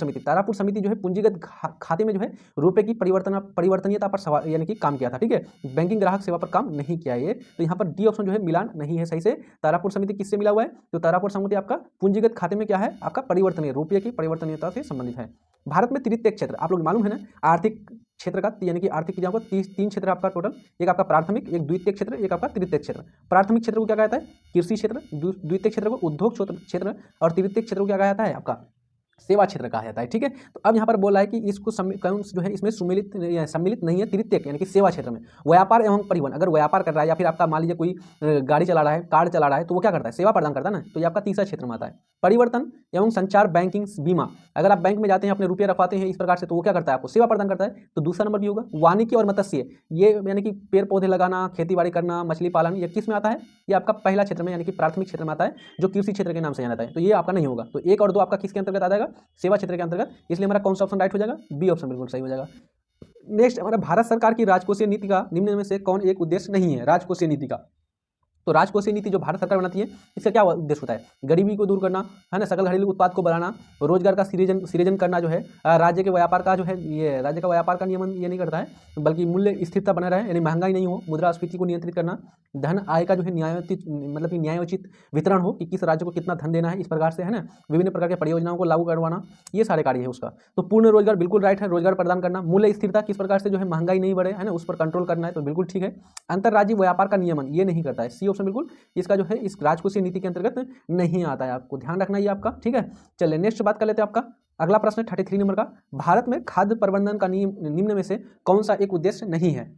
समिति जो है पूंजीगत खाते में जो है रुपए की परिवर्तनीयता पर सवाल यानी कि काम किया था, ठीक है, बैंकिंग ग्राहक सेवा पर काम नहीं किया ये। तो यहाँ पर डी ऑप्शन जो है मिलान नहीं है सही से। तारापुर समिति किससे मिला हुआ है, तो तारापुर समिति आपका पूंजीगत खाते में क्या है, आपका परिवर्तनीय रुपये की परिवर्तनीयता से संबंधित है। भारत में तृतीय क्षेत्र आप लोग मालूम है ना, आर्थिक क्षेत्र का यानी कि आर्थिक की जगह 3 क्षेत्र आपका टोटल, एक आपका प्राथमिक, एक द्वितीय क्षेत्र, एक आपका तृतीय क्षेत्र। प्राथमिक क्षेत्र को क्या कहता है, कृषि क्षेत्र, द्वितीय क्षेत्र को उद्योग क्षेत्र और तृतीय क्षेत्र को क्या कहा जाता है, आपका सेवा क्षेत्र कहा जाता है, ठीक है। तो अब यहाँ पर बोला है कि इसको कौन जो है इसमें सम्मिलित नहीं है, तृतीय यानी कि सेवा क्षेत्र में व्यापार एवं परिवहन, अगर व्यापार कर रहा है या फिर आपका मान लीजिए कोई गाड़ी चला रहा है, कार चला रहा है, तो वो क्या करता है, सेवा प्रदान करता है ना, तो ये आपका तीसरा क्षेत्र में आता है। परिवर्तन एवं संचार, बैंकिंग, बीमा, अगर आप बैंक में जाते हैं अपने रुपये रखवाते हैं इस प्रकार से, तो वो क्या करता है, आपको सेवा प्रदान करता है, तो दूसरा नंबर भी होगा। वानिकी और मत्स्य, ये यानी कि पेड़ पौधे लगाना, खेती बाड़ी करना, मछली पालन, ये किस में आता है, ये आपका पहला क्षेत्र में यानी कि प्राथमिक क्षेत्र में आता है, जो कृषि क्षेत्र के नाम से जाना जाता है, तो ये आपका नहीं होगा। तो 1 और 2 आपका किसके अंतर्गत आ जाएगा, सेवा क्षेत्र के अंतर्गत, इसलिए हमारा कौन सा ऑप्शन राइट हो जाएगा, बी ऑप्शन बिल्कुल सही हो जाएगा। नेक्स्ट हमारा भारत सरकार की राजकोषीय नीति का निम्न में से कौन एक उद्देश्य नहीं है, राजकोषीय नीति का। तो राजकोषीय नीति जो भारत सरकार बनाती है इसका क्या उद्देश्य होता है, गरीबी को दूर करना, है ना, सकल घरेलू उत्पाद को बढ़ाना, रोजगार का सृजन करना, जो है राज्य के व्यापार का जो है ये राज्य का व्यापार का नियमन ये नहीं करता है, बल्कि मूल्य स्थिरता बना रहे, यानी महंगाई नहीं हो, मुद्रास्फीति को नियंत्रित करना, धन आय का जो है न्यायोचित मतलब कि न्यायोचित वितरण हो, कि किस राज्य को कितना धन देना है, इस प्रकार से, है ना, विभिन्न प्रकार के परियोजनाओं को लागू करवाना, ये सारे कार्य है उसका। तो पूर्ण रोजगार बिल्कुल राइट है, रोजगार प्रदान करना, मूल्य स्थिरता किस प्रकार से जो है महंगाई नहीं बढ़े, है ना, उस पर कंट्रोल करना है, तो बिल्कुल ठीक है। अंतर्राज्यीय व्यापार का नियमन ये नहीं करता है, सी ऑप्शन बिल्कुल इसका जो है इस राजकोषीय नीति के अंतर्गत नहीं आता है, आपको ध्यान रखना ये आपका, ठीक है। चलिए नेक्स्ट बात कर लेते हैं आपका अगला प्रश्न 33 नंबर का, भारत में खाद्य प्रबंधन का निम्न में से कौन सा एक उद्देश्य नहीं है,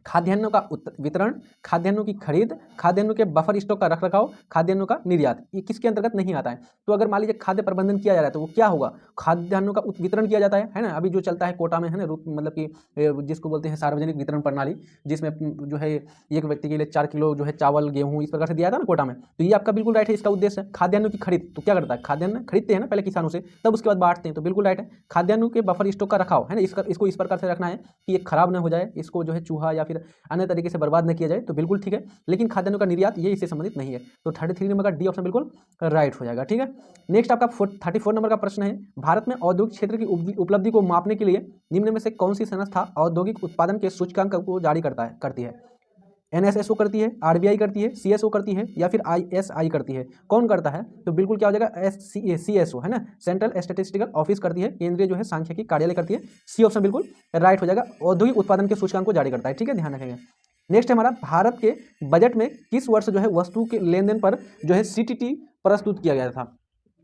खाद्यान्नों का वितरण, खाद्यान्नों की खरीद, खाद्यान्नों के बफर स्टॉक का रखरखाव, खाद्यान्नों का निर्यात, ये किसके अंतर्गत नहीं आता है। तो अगर मान लीजिए खाद्य प्रबंधन किया जा रहा है तो वो क्या होगा, खाद्यान्नों का वितरण किया जाता है ना, अभी जो चलता है कोटा में, है ना, मतलब कि जिसको बोलते हैं सार्वजनिक वितरण प्रणाली, जिसमें जो है एक व्यक्ति के लिए 4 किलो जो है चावल, गेहूँ, इस प्रकार से दिया था ना कोटा में, तो ये आपका बिल्कुल राइट है, इसका उद्देश्य है। खाद्यान्नों की खरीद, तो क्या करता है, खाद्यान्न खरीदते हैं ना पहले किसानों से, तब उसके बाद बांटते हैं, तो बिल्कुल राइट है। खाद्यान्नों के बफर स्टॉक का रखाव, है ना, इसको इस प्रकार से रखना है कि ये खराब ना हो जाए, इसको जो है चूहा या फिर अन्य तरीके से बर्बाद न किया जाए, तो बिल्कुल ठीक है। लेकिन खाद्यान्नों का निर्यात ये इससे संबंधित नहीं है, तो 33 नंबर का डी ऑप्शन बिल्कुल राइट हो जाएगा, ठीक है। नेक्स्ट आपका 34 नंबर का प्रश्न है, भारत में औद्योगिक क्षेत्र की उपलब्धि को मापने के लिए निम्न में से कौन सी संस्था औद्योगिक उत्पादन के सूचकांक को जारी करती है। NSSO करती है, RBI करती है, CSO करती है, या फिर ISI करती है, कौन करता है, तो बिल्कुल क्या हो जाएगा, CSO, है ना, सेंट्रल स्टैटिस्टिकल ऑफिस करती है, केंद्रीय जो है सांख्यिकी कार्यालय करती है, सी ऑप्शन बिल्कुल राइट हो जाएगा, औद्योगिक उत्पादन के सूचकांक को जारी करता है, ठीक है, ध्यान रखेंगे। नेक्स्ट हमारा भारत के बजट में किस वर्ष जो है वस्तु के लेन देन पर जो है CTT प्रस्तुत किया गया था,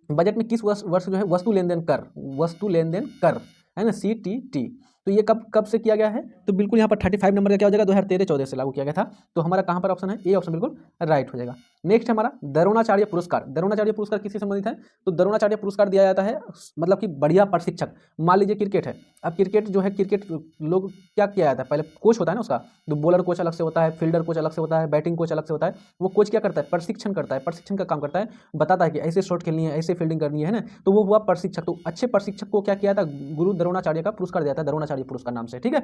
बजट में किस वर्ष जो है वस्तु लेन देन कर, है ना, CTT, तो तो ये कब कब से किया गया है, तो बिल्कुल यहाँ पर 35 नंबर का क्या हो जाएगा, 2013-14 से लागू किया गया था। तो हमारा कहाँ पर ऑप्शन है, ए ऑप्शन बिल्कुल राइट हो जाएगा। नेक्स्ट हमारा द्रोणाचार्य पुरस्कार। द्रोणाचार्य पुरस्कार किससे संबंधित है, तो द्रोणाचार्य पुरस्कार दिया जाता है मतलब कि बढ़िया प्रशिक्षक। मान लीजिए क्रिकेट है, अब क्रिकेट जो है, क्रिकेट लोग क्या किया जाता है, पहले कोच होता है ना उसका, तो बॉलर कोच अलग से होता है, फील्डर कोच अलग से होता है, बैटिंग कोच अलग से होता है। वो कोच क्या करता है, प्रशिक्षण करता है, प्रशिक्षण का काम करता है, बताता है कि ऐसे शॉट खेलनी है, ऐसे फील्डिंग करनी है ना। तो वो हुआ प्रशिक्षक। तो अच्छे प्रशिक्षक को क्या किया था, गुरु द्रोणाचार्य का पुरस्कार दिया था, द्रोणाचार्य पुरस्कार नाम से, ठीक है।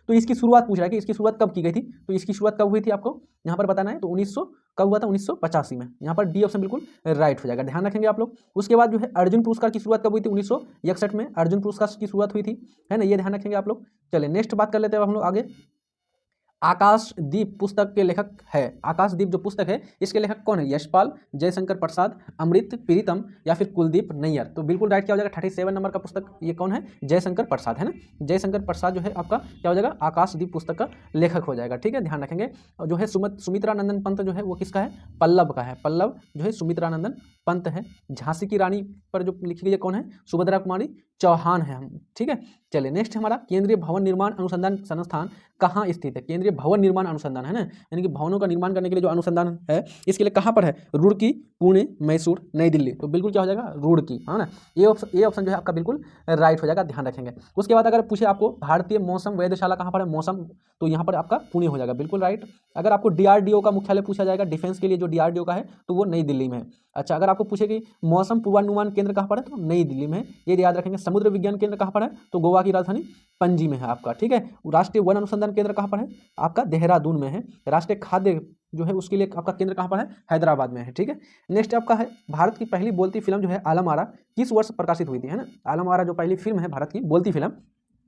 तो इसकी शुरुआत पूछ रहा है कि इसकी शुरुआत कब की गई थी, तो इसकी शुरुआत कब हुई थी आपको यहाँ पर बताना है। तो 1900 कब हुआ था, 1985 में। यहाँ पर डी ऑप्शन बिल्कुल राइट हो जाएगा, ध्यान रखेंगे आप लोग। उसके बाद जो है अर्जुन पुरस्कार की शुरुआत कब हुई थी, 1961 में अर्जुन पुरस्कार की शुरुआत हुई थी, है ना, ये ध्यान रखेंगे आप लोग। चलिए नेक्स्ट बात कर लेते हैं हम लोग आगे। आकाशदीप पुस्तक के लेखक है, आकाशदीप जो पुस्तक है इसके लेखक कौन है, यशपाल, जयशंकर प्रसाद, अमृत प्रीतम या फिर कुलदीप नैयर। तो बिल्कुल राइट क्या हो जाएगा, 37 नंबर का पुस्तक ये कौन है, जयशंकर प्रसाद, है ना। जयशंकर प्रसाद जो है आपका क्या हो जाएगा, आकाशदीप पुस्तक का लेखक हो जाएगा, ठीक है, ध्यान रखेंगे। और जो है सुमित्रानंदन पंत जो है वो किसका है, पल्लव का है। पल्लव जो है सुमित्रानंदन पंत है। झांसी की रानी पर जो लिखी गई है कौन है, सुभद्रा कुमारी चौहान है हम, ठीक है। चलिए नेक्स्ट हमारा केंद्रीय भवन निर्माण अनुसंधान संस्थान कहाँ स्थित है, केंद्रीय भवन निर्माण अनुसंधान, है ना, यानी कि भवनों का निर्माण करने के लिए जो अनुसंधान है इसके लिए कहाँ पर है, रुड़की, पुणे, मैसूर, नई दिल्ली। तो बिल्कुल क्या हो जाएगा, रुड़की, है ना। ये ऑप्शन जो है आपका बिल्कुल राइट हो जाएगा, ध्यान रखेंगे। उसके बाद अगर पूछे आपको भारतीय मौसम वेधशाला कहाँ पर है, मौसम, तो यहाँ पर आपका पुणे हो जाएगा, बिल्कुल राइट। अगर आपको डीआरडीओ का मुख्यालय पूछा जाएगा डिफेंस के लिए, जो डीआरडीओ का है तो वो नई दिल्ली में है। अच्छा, अगर आपको पूछे कि मौसम पूर्वानुमान केंद्र कहाँ पर है, तो नई दिल्ली में है, ये याद रखेंगे। समुद्र विज्ञान केंद्र कहाँ पर है, तो गोवा की राजधानी पणजी में है आपका, ठीक है। राष्ट्रीय वन अनुसंधान केंद्र कहाँ पर है, आपका देहरादून में है। राष्ट्रीय खाद्य जो है उसके लिए आपका केंद्र कहाँ पर है, हैदराबाद में है, ठीक है। नेक्स्ट आपका है भारत की पहली बोलती फिल्म जो है आलम आरा किस वर्ष प्रकाशित हुई थी, है ना। आलम आरा जो पहली फिल्म है भारत की बोलती फिल्म,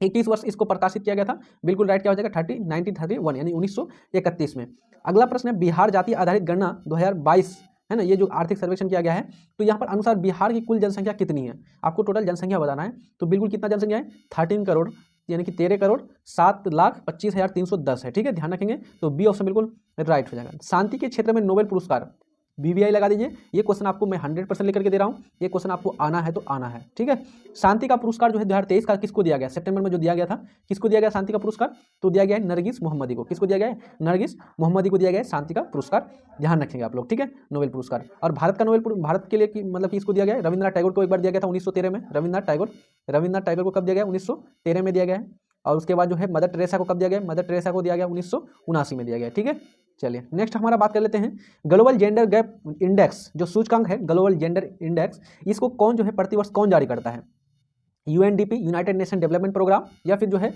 21 वर्ष इसको प्रकाशित किया गया था, बिल्कुल राइट क्या हो जाएगा, 1931 यानी 1931 में। अगला प्रश्न है बिहार जाति आधारित गणना 2022, है ना, ये जो आर्थिक सर्वेक्षण किया गया है, तो यहाँ पर अनुसार बिहार की कुल जनसंख्या कितनी है, आपको टोटल जनसंख्या बताना है। तो बिल्कुल कितना जनसंख्या है, 13 करोड़, यानी कि 13,07,25,310 है, ठीक है, ध्यान रखेंगे। तो बी ऑप्शन बिल्कुल राइट हो जाएगा। शांति के क्षेत्र में नोबेल पुरस्कार, बीबीआई लगा दीजिए, ये क्वेश्चन आपको मैं 100% लेकर के दे रहा हूँ, ये क्वेश्चन आपको आना है तो आना है, ठीक है। शांति का पुरस्कार जो है 2023 का किसको दिया गया, सितंबर में जो दिया गया था, किसको दिया गया शांति का पुरस्कार, तो दिया गया है नरगिस मोहम्मदी को। किसको दिया गया है, नरगिस मोहम्मदी को दिया गया है शांति का पुरस्कार, ध्यान रखेंगे आप लोग, ठीक है, नोबेल पुरस्कार। और भारत का नोबेल भारत के लिए मतलब कि इसको दिया गया है, रविन्द्रनाथ टैगोर को एक बार दिया गया था 1913 में, रविन्द्रनाथ टैगोर को कब दिया गया, 1913 में दिया गया है। और उसके बाद जो है मदर टेरेसा को कब दिया गया, मदर टेरेसा को दिया गया 1979 में दिया गया, ठीक है। चलिए नेक्स्ट हमारा बात कर लेते हैं ग्लोबल जेंडर गैप इंडेक्स, जो सूचकांक है ग्लोबल जेंडर इंडेक्स, इसको कौन जो है प्रतिवर्ष कौन जारी करता है, UNDP United Nation Development Programme, या फिर जो है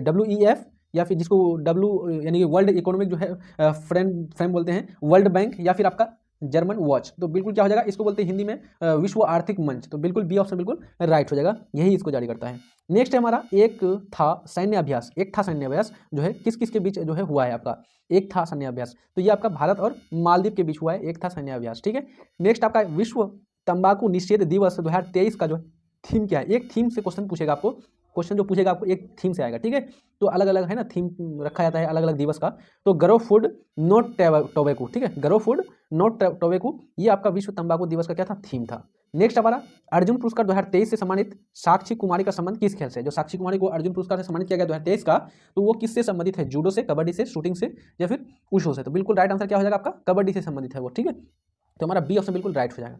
डब्ल्यूईएफ, या फिर जिसको डब्ल्यू यानी कि वर्ल्ड इकोनॉमिक जो है फ्रेम बोलते हैं, वर्ल्ड बैंक, या फिर आपका जर्मन वॉच। तो बिल्कुल क्या हो जाएगा, इसको बोलते हैं हिंदी में विश्व आर्थिक मंच। तो बिल्कुल बी ऑप्शन बिल्कुल राइट हो जाएगा, यही इसको जारी करता है। नेक्स्ट है हमारा एक था सैन्य अभ्यास, एक था सैन्य अभ्यास जो है किस किस के बीच जो है हुआ है आपका, एक था सैन्य अभ्यास, तो ये आपका भारत और मालदीव के बीच हुआ है, एक था सैन्य अभ्यास, ठीक है। नेक्स्ट आपका विश्व तंबाकू निषेध दिवस 2023 का जो थीम क्या है, एक थीम से क्वेश्चन पूछेगा आपको, क्वेश्चन जो पूछेगा आपको एक थीम से आएगा, ठीक है। तो अलग अलग है ना थीम रखा जाता है अलग अलग दिवस का। तो ग्रो फूड नॉट टोबैको, ठीक है, ग्रो फूड नॉट टोबैको, ये आपका विश्व तंबाकू दिवस का क्या था, थीम था। नेक्स्ट हमारा अर्जुन पुरस्कार 2023 से सम्मानित साक्षी कुमारी का संबंध किस खेल से, जो साक्षी कुमारी को अर्जुन पुरस्कार से सम्मानित किया गया 2023 का, तो वो किससे संबंधित है, जूडो से, कबड्डी से, शूटिंग से, या फिर उशो से। तो बिल्कुल राइट आंसर क्या हो जाएगा आपका, कबड्डी से संबंधित है वो, ठीक है। तो हमारा बी ऑप्शन बिल्कुल राइट हो जाएगा।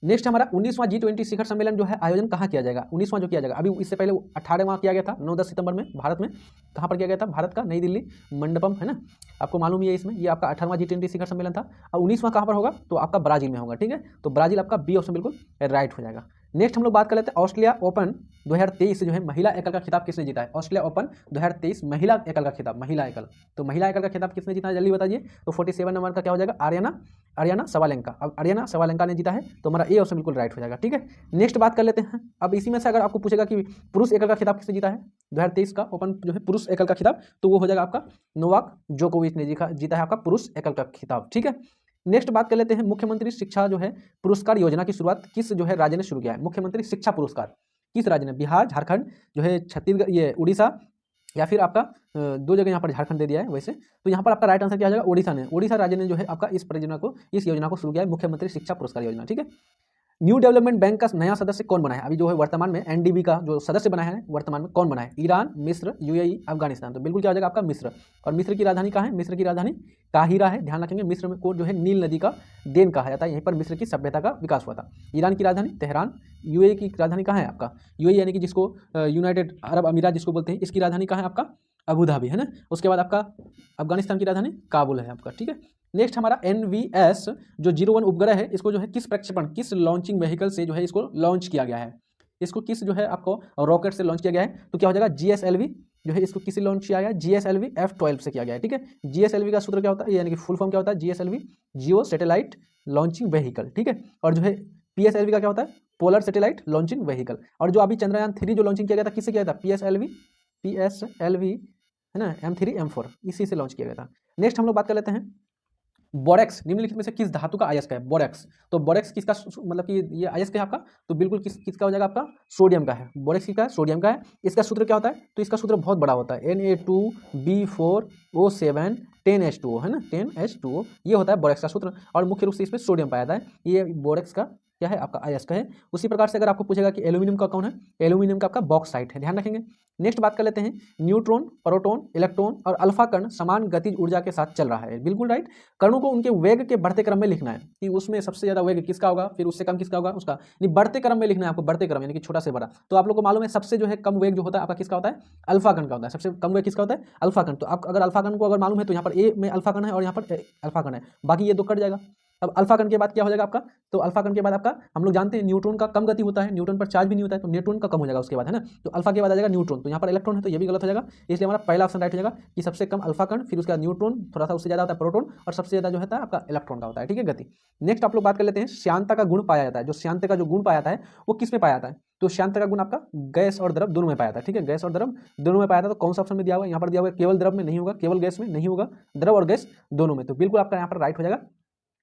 नेक्स्ट हमारा 19वां G20 शिखर सम्मेलन जो है आयोजन कहाँ किया जाएगा, 19वां जो किया जाएगा, अभी इससे पहले 18वां किया गया था 9-10 सितंबर में भारत में, कहाँ पर किया गया था, भारत का नई दिल्ली मंडपम, है ना, आपको मालूम ही है इसमें, ये आपका 18वां G20 शिखर सम्मेलन था। और 19वां कहाँ पर होगा, तो आपका ब्राजील में होगा, ठीक है। तो ब्राजील आपका बी ऑप्शन बिल्कुल राइट हो जाएगा। नेक्स्ट हम लोग बात कर लेते हैं ऑस्ट्रेलिया ओपन 2023 जो है महिला एकल का खिताब किसने जीता है, ऑस्ट्रेलिया ओपन 2023 महिला एकल का खिताब, महिला एकल, तो महिला एकल का खिताब किसने जीता है जल्दी बताइए। तो 47 नंबर का क्या हो जाएगा, आर्याना सवालेंका, अब आर्याना सवालेंका ने जीता है, तो हमारा ए ऑप्शन बिल्कुल राइट हो जाएगा, ठीक है। नेक्स्ट बात कर लेते हैं, अब इसी में से अगर आपको पूछेगा कि पुरुष एकल का खिताब किसने जीता है 2023 का ओपन जो है पुरुष एकल का खिताब, तो वो हो जाएगा आपका नोवाक जोकोविच ने जीता है आपका पुरुष एकल का खिताब, ठीक है। नेक्स्ट बात कर लेते हैं मुख्यमंत्री शिक्षा जो है पुरस्कार योजना की शुरुआत किस जो है राज्य ने शुरू किया है, मुख्यमंत्री शिक्षा पुरस्कार किस राज्य ने, बिहार, झारखंड जो है, छत्तीसगढ़, ये उड़ीसा, या फिर आपका दो जगह यहाँ पर झारखंड दे दिया है वैसे, तो यहाँ पर आपका राइट आंसर क्या आ जाएगा, उड़ीसा ने, उड़ीसा राज्य ने जो है आपका इस योजना को शुरू किया है, मुख्यमंत्री शिक्षा पुरस्कार योजना, ठीक है। न्यू डेवलपमेंट बैंक का नया सदस्य कौन बना है? अभी जो है वर्तमान में एनडीबी का जो सदस्य बना है वर्तमान में कौन बना है? ईरान, मिस्र, यूएई, अफगानिस्तान। तो बिल्कुल क्या हो जाएगा आपका मिस्र। और मिस्र की राजधानी कहाँ है? मिस्र की राजधानी काहिरा है। ध्यान रखेंगे मिस्र में को जो है नील नदी का देन कहा जाता है, यहीं पर मिस्र की सभ्यता का विकास हुआ था। ईरान की राजधानी तेहरान। यूएई की राजधानी कहाँ है आपका? यूएई यानी कि जिसको यूनाइटेड अरब अमीरात जिसको बोलते हैं, इसकी राजधानी कहाँ है आपका? अबू धाबी है ना। उसके बाद आपका अफगानिस्तान की राजधानी काबुल है आपका, ठीक है। नेक्स्ट हमारा NVS जो 01 उपग्रह है, इसको जो है किस प्रक्षेपण, किस लॉन्चिंग व्हीकल से जो है इसको लॉन्च किया गया है? इसको किस जो है आपको रॉकेट से लॉन्च किया गया है? तो क्या हो जाएगा? GSLV जो है इसको किसी लॉन्च किया गया है? GSLV F-12 से किया गया है, ठीक है। GSLV का सूत्र क्या होता है, यानी कि फुल फॉर्म क्या होता है? GSLV जियो सैटेलाइट लॉन्चिंग व्हीकल, ठीक है। और जो है PSLV का क्या होता है? Polar satellite launching vehicle. और जो अभी चंद्रयान 3 जो लॉन्चिंग किया गया था, किससे किया था? PSLV है ना, M3 M4 इसी से लॉन्च किया गया था। नेक्स्ट हम लोग बात कर लेते हैं बोरेक्स निम्नलिखित में से किस धातु का अयस्क है? बोरेक्स। तो बोरेक्स किसका मतलब कि ये अयस्क है आपका, तो बिल्कुल किसका हो जाएगा आपका? सोडियम का है। बोरेक्स किसका है? सोडियम का है। इसका सूत्र क्या होता है? तो इसका सूत्र बहुत बड़ा होता है, Na2B4O7 10H2O है ना, 10H2O ये होता है बोरेक्स का सूत्र। और मुख्य रूप से इसमें सोडियम पाया जाता है, ये बोरेक्स का क्या है आपका अयस्क है। उसी प्रकार से अगर आपको पूछेगा कि एल्यूमिनियम का कौन है, एल्यूमिनियम का आपका बॉक्साइट है, ध्यान रखेंगे। नेक्स्ट बात कर लेते हैं न्यूट्रॉन, प्रोटॉन, इलेक्ट्रॉन और अल्फा कण समान गतिज ऊर्जा के साथ चल रहा है, बिल्कुल राइट। कणों को उनके वेग के बढ़ते क्रम में लिखना है कि उसमें सबसे ज्यादा वेग किसका होगा, फिर उससे कम किसका होगा उसका, यानी बढ़ते क्रम में लिखना है आपको, बढ़ते क्रम यानी कि छोटा से बड़ा। तो आप लोग को मालूम है सबसे जो है कम वेग जो होता है आपका किसका होता है? अल्फा कण का होता है। सबसे कम वेग किसका होता है? अल्फा कण। तो आप अगर अल्फा कण को अगर मालूम है तो यहाँ पर ए में अल्फा कण है और यहाँ पर अल्फा कण है, बाकी ये दो कट जाएगा। अब अल्फा कण के बाद क्या हो जाएगा आपका? तो अल्फा कण के बाद आपका हम लोग जानते हैं न्यूट्रॉन का कम गति होता है, न्यूट्रॉन पर चार्ज भी नहीं होता है, तो न्यूट्रॉन का कम हो जाएगा उसके बाद, है ना। तो अल्फा के बाद आ जाएगा न्यूट्रॉन, तो यहाँ पर इलेक्ट्रॉन है तो ये भी गलत हो जाएगा, इसलिए हमारा पहला ऑप्शन राइट हो जाएगा कि सबसे कम अल्फा कण, फिर उसके बाद न्यूट्रॉन, थोड़ा सा उससे ज्यादा होता है प्रोटॉन, और सबसे ज्यादा जो होता है आपका इलेक्ट्रॉन का होता है, ठीक है, गति। नेक्स्ट आप लोग बात कर लेते हैं श्यानता का गुण पाया जाता है। जो श्यानता का जो गुण पाया जाता है वो किस में पाया जाता है? तो श्यानता का गुण आपका गैस और द्रव दोनों में पाया जाता है, ठीक है, गैस और द्रव दोनों में पाया जाता है। तो कौन सा ऑप्शन में दिया हुआ है? यहाँ पर दिया हुआ है केवल द्रव में नहीं होगा, केवल गैस में नहीं होगा, द्रव और गैस दोनों में। तो बिल्कुल आपका यहाँ पर राइट हो जाएगा,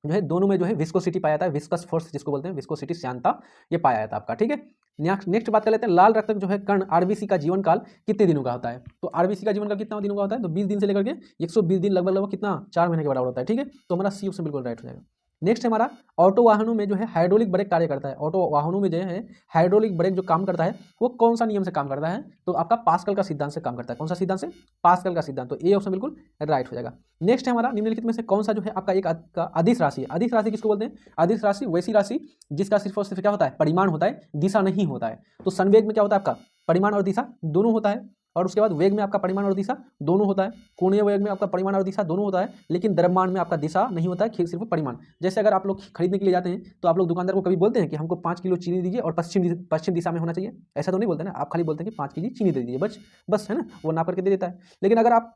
जो है दोनों में जो है विस्कोसिटी पाया जाता है, विस्कस फोर्स जिसको बोलते हैं, विस्कोसिटी श्यानता ये पाया जाता है आपका, ठीक है। नेक्स्ट बात कर लेते हैं लाल रक्त जो है कण आरबीसी का जीवन काल कितने दिनों का होता है? तो आरबीसी का जीवन काल कितना दिनों का होता है? तो 20 दिन से लेकर के 120 दिन, लगभग कितना 4 महीने के बराबर होता है, ठीक है। तो हमारा सी ऑप्शन बिल्कुल राइट हो जाएगा। नेक्स्ट हमारा ऑटो वाहनों में जो है हाइड्रोलिक ब्रेक कार्य करता है। ऑटो वाहनों में जो है हाइड्रोलिक ब्रेक जो काम करता है वो कौन सा नियम से काम करता है? तो आपका पास्कल का सिद्धांत से काम करता है। कौन सा सिद्धांत से? पास्कल का सिद्धांत। तो ए ऑप्शन बिल्कुल राइट हो जाएगा। नेक्स्ट है हमारा निम्नलिखित में से कौन सा जो है आपका एक अदिश राशि है? अदिश राशि किसको बोलते हैं? अदिश राशि वैसी राशि जिसका सिर्फ और सिर्फ क्या होता है? परिमाण होता है, दिशा नहीं होता है। तो संवेग में क्या होता है आपका? परिमाण और दिशा दोनों होता है, और उसके बाद वेग में आपका परिमाण और दिशा दोनों होता है, कोणीय वेग में आपका परिमाण और दिशा दोनों होता है, लेकिन द्रव्यमान में आपका दिशा नहीं होता है, सिर्फ परिमाण। जैसे अगर आप लोग खरीदने के लिए जाते हैं तो आप लोग दुकानदार को कभी बोलते हैं कि हमको 5 किलो चीनी दीजिए और पश्चिम दिशा में होना चाहिए, ऐसा तो नहीं बोलते ना, आप खाली बोलते हैं कि 5 केजी चीनी दे दीजिए, बस है ना, वो नाप करके दे देता है। लेकिन अगर आप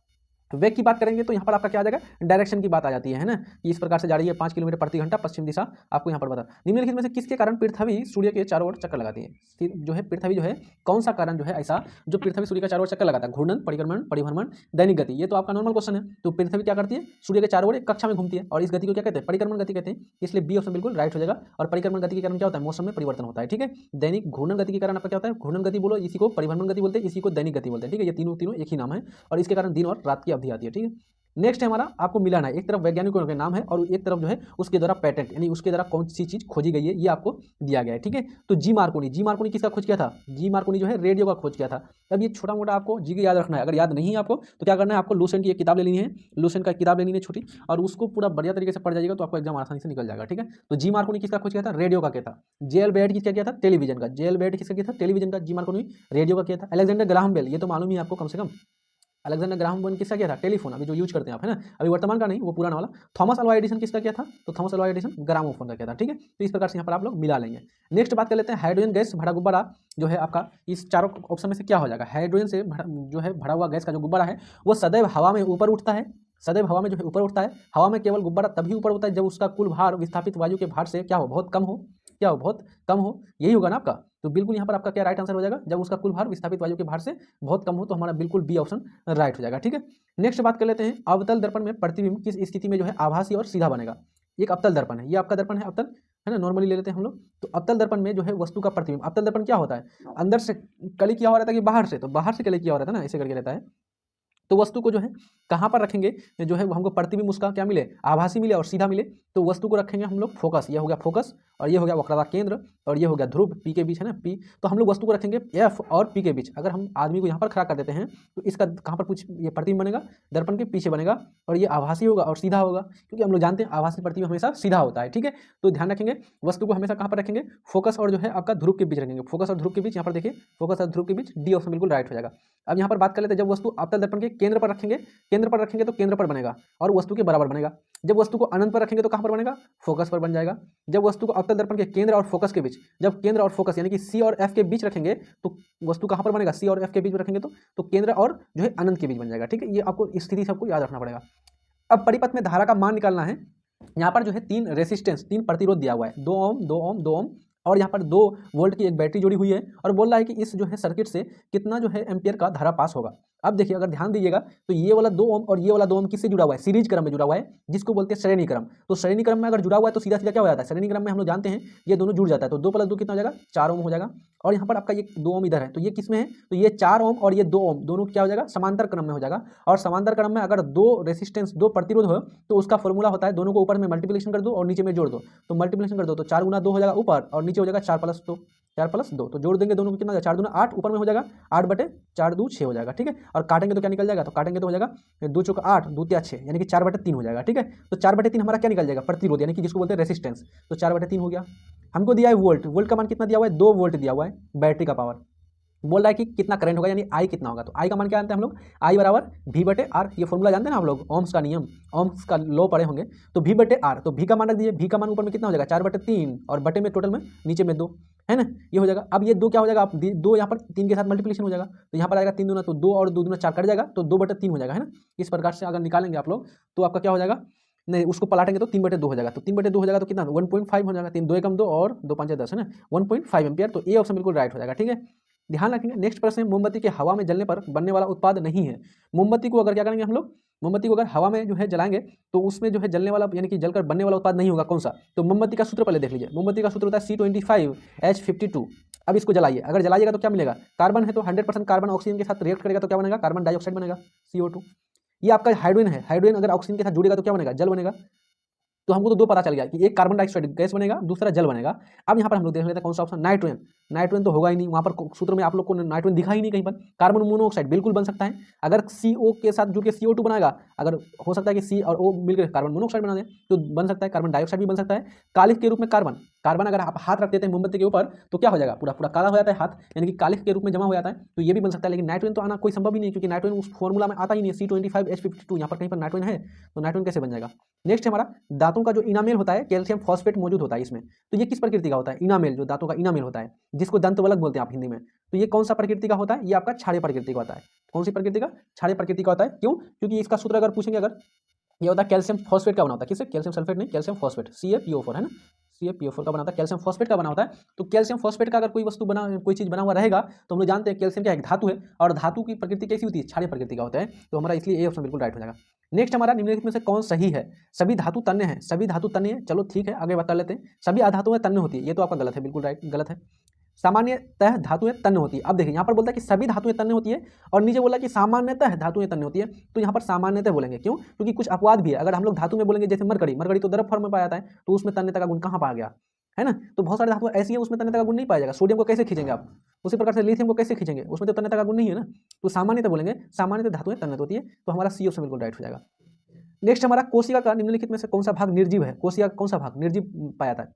वेग की बात करेंगे तो यहाँ पर आपका क्या आ जाएगा? डायरेक्शन की बात आ जाती है ना, कि इस प्रकार से जा रही है 5 किलोमीटर प्रति घंटा पश्चिम दिशा, आपको यहाँ पर बता। निम्नलिखित में से किसके कारण पृथ्वी सूर्य के चारों ओर चक्कर लगाती है? जो है पृथ्वी जो है कौन सा कारण जो है ऐसा जो पृथ्वी सूर्य के चारों ओर चक्कर लगाता है? घूर्णन, परिक्रमण, परिभ्रमण, दैनिक गति, ये तो आपका नॉर्मल क्वेश्चन है। तो पृथ्वी क्या करती है? सूर्य के चारों ओर एक कक्षा में घूमती है, और इस गति को क्या कहते हैं? परिक्रमण गति कहते हैं, इसलिए बी ऑप्शन बिल्कुल राइट हो जाएगा। और परिक्रमण गति के कारण क्या होता है? मौसम में परिवर्तन होता है, ठीक है। दैनिक घूर्णन गति के कारण आपका क्या होता है? घूर्णन गति बोलो, इसी को परिभ्रमण गति बोलते हैं, इसी को दैनिक गति बोलते हैं, ठीक है। ये तीनों एक ही नाम है, और इसके कारण दिन और रात की अवधि आती है, ठीक है। नेक्स्ट है हमारा आपको मिलाना है, एक तरफ वैज्ञानिकों के नाम है और एक तरफ जो है उसके द्वारा पेटेंट, यानी उसके द्वारा कौन सी चीज खोजी गई है ये आपको दिया गया है, ठीक है। तो जी मार्कोनी किसका खोज किया था? जी मार्कोनी जो है रेडियो का खोज किया था। अब ये छोटा मोटा आपको जी के याद रखना है, अगर याद नहीं है आपको तो क्या करना है? आपको लूसेंट की एक किताब ले लेनी है, लूसेंट का किताब लेनी है छोटी, और उसको पूरा बढ़िया तरीके से पढ़ जाएगा तो आपको एग्जाम आसानी से निकल जाएगा, ठीक है। तो जी मार्कोनी किसका खोज किया था? रेडियो का किया था। जेएल बेड किसका किया था? टेलीविजन का। जेएल बेड किसका किया था? टेलीविजन का। जी मार्कोनी रेडियो का किया था। अलेक्जेंडर ग्राहम बेल, ये तो मालूम ही है आपको कम से कम, अलेक्जेंडर ग्राहम बेल किसका किया था? टेलीफोन, अभी जो यूज करते हैं आप, है ना, अभी वर्तमान का नहीं, वो पुराना वाला। थॉमस अल्वा एडिसन किसका किया था? तो थॉमस अल्वा एडिसन ग्रामोफोन का किया था, ठीक है। तो इस प्रकार से यहाँ पर आप लोग मिला लेंगे। नेक्स्ट बात कर लेते हैं हाइड्रोजन गैस भरा गुब्बारा जो है आपका, इस चारों ऑप्शन में से क्या हो जाएगा? हाइड्रोजन से जो है भरा हुआ गैस का जो गुब्बारा है वो सदैव हवा में ऊपर उठता है, सदैव हवा में जो है ऊपर उठता है। हवा में केवल गुब्बारा तभी ऊपर होता है जब उसका कुल भार विस्थापित वायु के भार से क्या हो? बहुत कम हो। क्या हो? बहुत कम हो, यही होगा ना आपका। तो बिल्कुल यहाँ पर आपका क्या राइट आंसर हो जाएगा? जब उसका कुल भार विस्थापित वायु के भार से बहुत कम हो, तो हमारा बिल्कुल बी ऑप्शन राइट हो जाएगा, ठीक है। नेक्स्ट बात कर लेते हैं अवतल दर्पण में प्रतिबिंब किस स्थिति में जो है आभासी और सीधा बनेगा? एक अवतल दर्पण है, ये आपका दर्पण है अवतल, है ना, नॉर्मली ले लेते हैं हम लोग। तो अवतल दर्पण में जो है वस्तु का प्रतिबिंब, अवतल दर्पण क्या होता है? अंदर से कली किया हुआ रहता है कि बाहर से? तो बाहर से कली किया हुआ रहता है ना, ऐसे करके रहता है। तो वस्तु को जो है कहाँ पर रखेंगे जो है हमको प्रतिबिंब उसका क्या मिले? आभासी मिले और सीधा मिले। तो वस्तु को रखेंगे हम लोग फोकस, यह हो गया फोकस, और ये हो गया वक्रता केंद्र, और ये हो गया ध्रुव पी के बीच, है ना पी। तो हम लोग वस्तु को रखेंगे एफ और पी के बीच। अगर हम आदमी को यहाँ पर खड़ा कर देते हैं तो इसका कहाँ पर कुछ ये प्रतिबिंब बनेगा, दर्पण के पीछे बनेगा, और ये आभासी होगा और सीधा होगा, क्योंकि हम लोग जानते हैं आभासी प्रतिबिंब हमेशा सीधा होता है, ठीक है। तो ध्यान रखेंगे वस्तु को हमेशा कहाँ पर रखेंगे, फोकस और जो है आपका ध्रुव के बीच रखेंगे। फोकस और ध्रुव के बीच, यहाँ पर देखिए फोकस और ध्रुव के बीच, डी ऑप्शन बिल्कुल राइट हो जाएगा। अब यहाँ पर बात कर लेते हैं, जब वस्तु अवतल दर्पण के केंद्र पर रखेंगे, केंद्र पर रखेंगे तो केंद्र पर बनेगा और वस्तु के बराबर बनेगा। जब वस्तु को अनंत पर रखेंगे तो कहाँ पर बनेगा, फोकस पर बन जाएगा। जब वस्तु को अवतल दर्पण के केंद्र और फोकस के बीच, जब केंद्र और फोकस यानी कि सी और एफ के बीच रखेंगे तो वस्तु कहाँ पर बनेगा, सी और एफ के बीच में रखेंगे तो केंद्र और जो है अनंत के बीच बन जाएगा, ठीक है। ये आपको स्थिति सबको याद रखना पड़ेगा। अब परिपथ में धारा का मान निकालना है। यहाँ पर जो है 3 रेसिस्टेंस, 3 प्रतिरोध दिया हुआ है, 2 ओम 2 ओम 2 ओम, और यहाँ पर 2 वोल्ट की एक बैटरी जुड़ी हुई है, और बोल रहा है कि इस जो है सर्किट से कितना जो है एम्पियर का धारा पास होगा। अब देखिए अगर ध्यान दीजिएगा तो ये वाला 2 ओम और ये वाला 2 ओम किससे जुड़ा हुआ है, सीरीज क्रम में जुड़ा हुआ है, जिसको बोलते हैं श्रेणी क्रम। तो श्रेणी क्रम में अगर जुड़ा हुआ है तो सीधा सीधा क्या हो जाता है, श्रेणी क्रम में हम लोग जानते हैं ये दोनों जुड़ जाता है, तो 2 + 2 कितना हो जाएगा, 4 ओम हो जाएगा। और यहाँ पर आपका ये 2 ओम इधर है, तो ये किस में है, तो ये 4 ओम और ये 2 ओम दोनों क्या हो जाएगा, समांतर क्रम में हो जाएगा। और समांतर क्रम में अगर 2 रेसिस्टेंस 2 प्रतिरोध हो तो उसका फॉर्मूला होता है, दोनों को ऊपर में मल्टीप्लिकेशन कर दो और नीचे में जोड़ दो, तो मल्टीप्लिकेशन कर दो तो 4 × 2 हो जाएगा ऊपर, और नीचे हो जाएगा 4 + 2, 4 + 2, तो जोड़ देंगे दोनों को कितना हो जाएगा, 4 दूना 8, ऊपर में हो जाएगा 8/4 2 6 हो जाएगा, ठीक है। और काटेंगे तो क्या निकल जाएगा, तो काटेंगे तो हो जाएगा 2 × 8 2 × 6 यानी कि 4/3 हो जाएगा, ठीक है। तो 4/3 हमारा क्या निकल जाएगा, प्रतिरोध यानी कि जिसको बोलते हैं रेसिस्टेंस, तो 4/3 हो गया। हमको दिया है वोल्ट, वोल्ट का मान कितना दिया हुआ है, 2 वोल्ट दिया हुआ है, बैटरी का पावर। बोल रहा है कि कितना करंट होगा यानी आई कितना होगा, तो आई का मान क्या जानते हैं हम लोग, आई बराबर V/R, ये फॉर्मूला जानते हैं ना आप लोग, ओम्स का नियम, ओम्स का लॉ पढ़े होंगे। तो V/R, तो V का मान रख दीजिए, V का मान ऊपर में कितना हो जाएगा 4/3 और बटे में टोटल में नीचे में 2 है ना, ये हो जाएगा। अब ये 2 क्या हो जाएगा, आप 2 यहाँ पर 3 के साथ मल्टीप्लिकेशन हो जाएगा, तो यहाँ पर आएगा 3 दूना तो 2 और 2 दूना 4 कट जाएगा, तो 2/3 हो जाएगा, है ना। इस प्रकार से अगर निकालेंगे आप लोग तो आपका क्या हो जाएगा, नहीं उसको पलटेंगे तो 3/2 हो जाएगा, तो 3/2 हो जाएगा तो कितना 1.5 हो जाएगा, 3 2 एकम 2 और 2 5 10 है ना, 1.5 एम्पियर। तो ए ऑप्शन बिल्कुल राइट हो जाएगा, ठीक है। ध्यान रखेंगे नेक्स्ट प्रश्न है, मोमबत्ती के हवा में जलने पर बनने वाला उत्पाद नहीं है। मोमबत्ती को अगर क्या करेंगे हम लोग, मोमबत्ती को अगर हवा में जो है जलाएंगे तो उसमें जो है जलने वाला यानी कि जलकर बनने वाला उत्पाद नहीं होगा, कौन सा, तो मोमबत्ती का सूत्र पहले देख लीजिए। मोमबत्ती का सूत्र होता है C25H52। अब इसको जलाइए, अगर जलाइएगा तो क्या मिलेगा, कार्बन है तो 100% कार्बन ऑक्सीजन के साथ रिएक्ट करेगा तो क्या बनेगा, कार्बन डाइऑक्साइड बनेगा, CO2। ये आपका हाइड्रोजन है, हाइड्रोजन अगर ऑक्सीजन के साथ जुड़ेगा तो क्या बनेगा, जल बनेगा। तो हमको तो 2 पता चल गया कि एक कार्बन डाइऑक्साइड गैस बनेगा, दूसरा जल बनेगा। अब यहाँ पर हम लोग देख लेते हैं कौन सा ऑप्शन, नाइट्रोजन। नाइट्रोजन तो होगा ही नहीं, वहाँ पर सूत्र में आप लोग को नाइट्रोजन दिखा ही नहीं कहीं पर। कार्बन मोनोऑक्साइड बिल्कुल बन सकता है, अगर CO के साथ जुड़ के CO2 बनाएगा, अगर हो सकता है कि C और O मिलकर कार्बन मोनोऑक्साइड बना दे तो बन सकता है, कार्बन डाइऑक्साइड भी बन सकता है। कालिख के रूप में कार्बन, कार्बन अगर आप हाथ रख देते हैं मोमबत्ती के ऊपर तो क्या हो जाएगा, पूरा पूरा काला हो जाता है हाथ, यानी कि कालिख के रूप में जमा हो जाता है, तो ये भी बन सकता है। लेकिन नाइट्रोजन तो आना कोई संभव ही नहीं, क्योंकि नाइट्रोजन उस फॉर्मूला में आता ही नहीं है, C25H52, यहाँ पर कहीं पर नाइट्रोजन है, तो नाइट्रोजन कैसे बन जाएगा। नेक्स्ट हमारा दांतों का जो इनामेल होता है, कैल्शियम फॉस्फेट मौजूद होता है इसमें, तो ये किस प्रकृति का होता है, इनामेल, जो दांतों का इनामेल होता है जिसको दंतवलक बोलते हैं आप हिंदी में, तो ये कौन सा प्रकृति का होता है, ये आपका क्षारीय प्रकृति का होता है। कौन सी प्रकृति का, क्षारीय प्रकृति का होता है। क्यों, क्योंकि इसका सूत्र अगर पूछेंगे, अगर ये होता है कैल्शियम फॉस्फेट का बना होता है, किससे, कैल्शियम सल्फेट नहीं, कैल्शियम फॉस्फेट, CaPO4 है ना, CaPO4 का बना होता है, कैल्शियम फॉस्फेट का बना होता है। तो कैल्शियम फॉस्फेट का अगर कोई वस्तु बना, कोई चीज बना हुआ रहेगा तो हम लोग जानते हैं कैल्शियम क्या एक धातु है, और धातु की प्रकृति कैसी होती है, क्षारीय प्रकृति का होता है, तो हमारा इसलिए ए ऑप्शन बिल्कुल राइट हो जाएगा। नेक्स्ट हमारा निम्नलिखित में से कौन सही है, सभी धातु तन्य है, सभी धातु तन्य है, चलो ठीक है आगे बता लेते हैं। सभी अधातुएं तन्य होती है, ये तो आपका गलत है, बिल्कुल राइट गलत है। सामान्यतः धातुएं तन्य होती है। अब देखिए यहाँ पर बोलता है कि सभी धातुएं तन्य होती है, और नीचे बोला कि सामान्यतः धातुएं तन्य होती है, तो यहाँ पर सामान्यतः बोलेंगे, क्यों, क्योंकि कुछ अपवाद भी है। अगर हम लोग धातु में बोलेंगे जैसे मरकड़ी, मरकड़ी तो द्रव फॉर्म में पाया जाता है, तो उसमें तन्यता का गुण कहाँ पाया गया, है ना। तो बहुत सारे धातुएं ऐसी हैं उसमें तन्यता का गुण नहीं पाया जाएगा। सोडियम को कैसे खींचेंगे आप, उसी प्रकार से लिथियम को कैसे खींचेंगे, उसमें तो तन्यता का गुण नहीं है ना। तो सामान्यतः बोलेंगे, सामान्यतः धातुएं तन्य होती है, तो हमारा सी ऑप्शन बिल्कुल राइट हो जाएगा। नेक्स्ट हमारा कोशिका का निम्नलिखित में से कौन सा भाग निर्जीव है, कोशिका का कौन सा भाग निर्जीव पाया जाता है,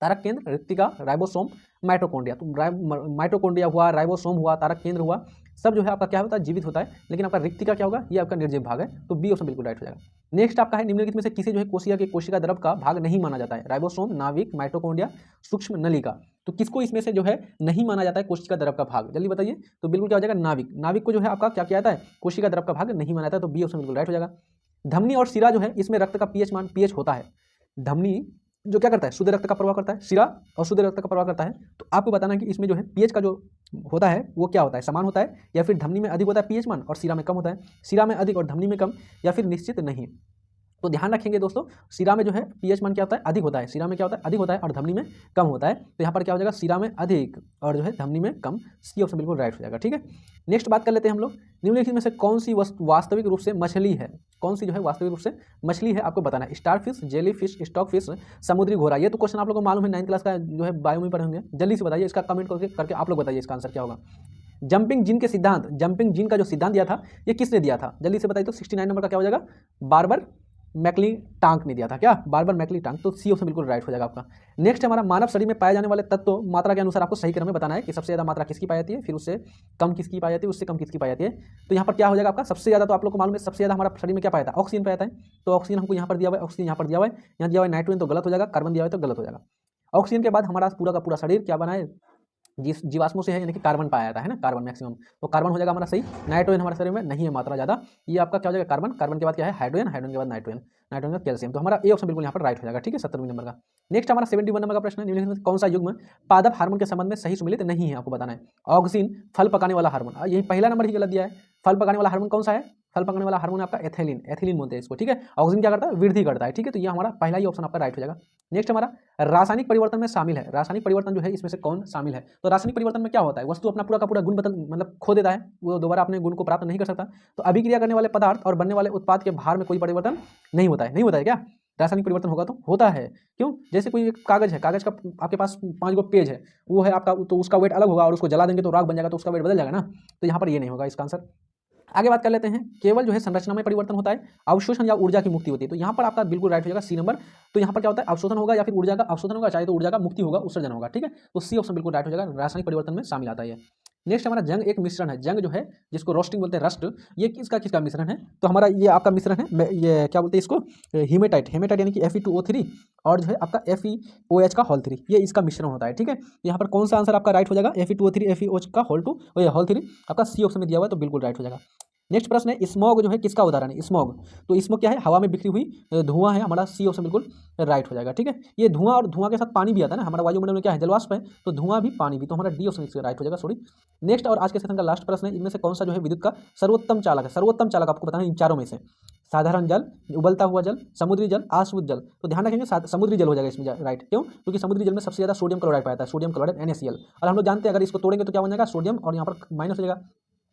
तारक केंद्र, रिक्तिका, राइबोसोम, माइटोकॉन्ड्रिया। तो माइटोकॉन्ड्रिया हुआ, राइबोसोम हुआ, तारक केंद्र हुआ, सब जो है आपका क्या होता है, जीवित होता है, लेकिन आपका रिक्तिका क्या होगा, ये आपका निर्जीव भाग है, तो बी ऑप्शन बिल्कुल राइट हो जाएगा। नेक्स्ट आपका है निम्नलिखित में से किसी जो है कोशिका के कोशिका द्रव का भाग नहीं माना जाता है, राइबोसोम, नाभिक, माइटोकॉन्ड्रिया, सूक्ष्म नलिका। तो किसको इसमें से जो है नहीं माना जाता है कोशिका द्रव का भाग, जल्दी बताइए। तो बिल्कुल क्या हो जाएगा, नाभिक। नाभिक को जो है आपका क्या किया जाता है, कोशिका द्रव का भाग नहीं माना जाता है, तो बी ऑप्शन बिल्कुल राइट हो जाएगा। धमनी और शिरा जो है इसमें रक्त का पीएच मान पीएच होता है। धमनी जो क्या करता है, शुद्ध रक्त का प्रवाह करता है, शिरा और शुद्ध रक्त का प्रवाह करता है। तो आपको बताना है कि इसमें जो है पीएच का जो होता है वो क्या होता है, समान होता है, या फिर धमनी में अधिक होता है पीएच मान और शिरा में कम होता है, शिरा में अधिक और धमनी में कम, या फिर निश्चित नहीं। तो ध्यान रखेंगे दोस्तों, सीरा में जो है पीएच मान क्या होता है, अधिक होता है। सीरा में क्या होता है, अधिक होता है और धमनी में कम होता है। तो यहाँ पर क्या हो जाएगा, सीरा में अधिक और जो है धमनी में कम। सी ऑप्शन बिल्कुल राइट हो जाएगा। ठीक है, नेक्स्ट बात कर लेते हैं हम लोग, निम्नलिखित में से कौन सी वास्तविक रूप से मछली है, कौन सी जो है वास्तविक रूप से मछली है, आपको बताना है। Star fish, jelly fish, stock fish, समुद्री घोड़ा। ये तो क्वेश्चन आप लोग को मालूम है, 9th क्लास का जो है बायो में पढ़े होंगे। जल्दी से बताइए, इसका कमेंट करके आप लोग बताइए इसका आंसर क्या होगा। जंपिंग जिन के सिद्धांत, जंपिंग जिन का जो सिद्धांत दिया था ये किसने दिया था, जल्दी से बताइए। तो 69 नंबर का क्या हो जाएगा, बार्बर मैकली टांक ने दिया था। क्या, बार्बर मैकली टांक। तो सी ऑप्शन बिल्कुल राइट हो जाएगा आपका। नेक्स्ट हमारा, मानव शरीर में पाए जाने वाले तत्व मात्रा के अनुसार आपको सही क्रम में बताना है कि सबसे ज़्यादा मात्रा किसकी पाई जाती है, फिर उससे कम किसकी पाई जाती है, उससे कम किसकी पाई जाती है। तो यहाँ पर क्या हो जाएगा आपका, सबसे ज़्यादा तो आप लोग को मालूम है, सबसे ज़्यादा हमारा शरीर में क्या पाया था, ऑक्सीजन पाया था। तो ऑक्सीजन हमको यहाँ पर दिया हुआ है, ऑक्सीजन यहाँ पर दिया हुआ है, यहाँ दिया हुआ है नाइट्रोजन तो गलत हो जाएगा, कार्बन दिया हुआ है तो गलत हो जाएगा। ऑक्सीजन के बाद हमारा पूरा का पूरा शरीर क्या बना है, जिस जीवाश्मों से है, यानी कि कार्बन पाया जाता है ना, कार्बन मैक्सिमम। तो कार्बन हो जाएगा हमारा सही। नाइट्रोजन हमारे शरीर में नहीं है मात्रा ज़्यादा। ये आपका क्या हो जाएगा, कार्बन। कार्बन के बाद क्या है, हाइड्रोजन। हाइड्रोजन के बाद नाइट्रोजन। नाइट्रोजन का कैल्शियम। तो हमारा ए ऑप्शन बिल्कुल यहाँ पर राइट हो जाएगा। ठीक है, 70वें नंबर का। नेक्स्ट हमारा 71 नंबर का प्रश्न है, निम्नलिखित में कौन सा युग्म पादप हार्मोन के संबंध में सही सुमेलित नहीं है, आपको बताना है। ऑक्सीन, फल पकाने वाला हार्मोन, यही पहला नंबर ही गलत दिया है। फल पकाने वाला हार्मोन कौन सा है, फल पकाने वाला हार्मोन आपका एथिलीन, एथिलीन बोलते हैं इसको। ठीक है, ऑक्सीजन क्या करता है, वृद्धि करता है। ठीक है, तो ये हमारा पहला ही ऑप्शन आपका राइट हो जाएगा। नेक्स्ट हमारा, रासायनिक परिवर्तन में शामिल है, रासायनिक परिवर्तन जो है इसमें से कौन शामिल है। तो रासायनिक परिवर्तन में क्या होता है, वस्तु अपना पूरा का पूरा गुण बदल, मतलब खो देता है, वो दोबारा अपने गुण को प्राप्त नहीं कर सकता। तो अभिक्रिया करने वाले पदार्थ और बनने वाले उत्पाद के भार में कोई परिवर्तन नहीं होता है, नहीं होता है क्या, रासायनिक परिवर्तन होगा तो होता है। क्यों, जैसे कोई एक कागज है, कागज का आपके पास 5 गो पेज है, वो है आपका, तो उसका वेट अलग होगा और उसको जला देंगे तो राख बन जाएगा, तो उसका वेट बदल जाएगा ना। तो यहाँ पर ये नहीं होगा इसका आंसर। आगे बात कर लेते हैं, केवल जो है संरचना में परिवर्तन होता है, अवशोषण या ऊर्जा की मुक्ति होती है। तो यहाँ पर आपका बिल्कुल राइट हो जाएगा सी नंबर। तो यहाँ पर क्या होता है, अवशोषण होगा या फिर ऊर्जा का अवशोषण होगा, चाहे तो ऊर्जा का मुक्ति होगा, उत्सर्जन होगा। ठीक है, तो सी ऑप्शन बिल्कुल राइट हो जाएगा, रासायनिक परिवर्तन में शामिल आता है। नेक्स्ट हमारा, जंग एक मिश्रण है। जंग जो है, जिसको रोस्टिंग बोलते हैं, रस्ट, ये किसका किसका मिश्रण है। तो हमारा ये आपका मिश्रण है, ये क्या बोलते हैं इसको, हीमेटाइट। हीमेटाइट यानी कि Fe2O3 और जो है आपका FeOH का होल 3, ये इसका मिश्रण होता है। ठीक है, यहाँ पर कौन सा आंसर आपका राइट हो जाएगा, Fe2O3 FeOH का होल 2 और होल 3 आपका सी ऑप्शन में दिया हुआ है, तो बिल्कुल राइट हो जाएगा। नेक्स्ट प्रश्न है, स्मॉग जो है किसका उदाहरण है, स्मॉग। तो स्मॉग क्या है, हवा में बिखरी हुई धुआं है, हमारा सी ऑप्शन बिल्कुल राइट हो जाएगा। ठीक है, ये धुआं और धुआं के साथ पानी भी आता है ना, हमारा वायुमंडल में क्या है, जलवाष्प है, तो धुआं भी पानी भी, तो हमारा डी ऑप्शन राइट हो जाएगा। सॉरी। नेक्स्ट और आज के सेशन का लास्ट प्रश्न है, इनमें से कौन सा जो है विद्युत का सर्वोत्तम चालक है। सर्वोत्तम चालक आपको बताना है इन चारों में से, साधारण जल, उबलता हुआ जल, समुद्री जल, आश्रित जल। तो ध्यान रखेंगे समुद्री जल हो जाएगा इसमें राइट। क्यों, क्योंकि समुद्री जल में सबसे ज्यादा सोडियम क्लोराइड पाया जाता है, सोडियम क्लोराइड NaCl। और हम लोग जानते हैं अगर इसको तोड़ेंगे तो क्या बन जाएगा, सोडियम और यहाँ पर माइनस हो जाएगा,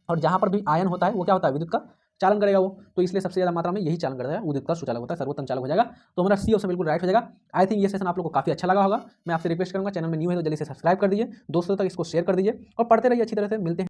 और जहाँ पर भी आयन होता है वो क्या होता है, विद्युत का चालन करेगा वो। तो इसलिए सबसे ज्यादा मात्रा में यही चालन करता है, विद्युत का सुचालक होता है, सर्वोत्तम चालक हो जाएगा। तो हमारा सी ऑप्शन बिल्कुल राइट हो जाएगा। आई थिंक ये सेशन आप लोग को काफी अच्छा लगा होगा। मैं आपसे रिक्वेस्ट करूंगा, चैनल में न्यू है तो जल्दी से सब्सक्राइब कर दीजिए, दोस्तों तक इसको शेयर कर दीजिए और पढ़ते रहिए अच्छी तरह से। मिलते हैं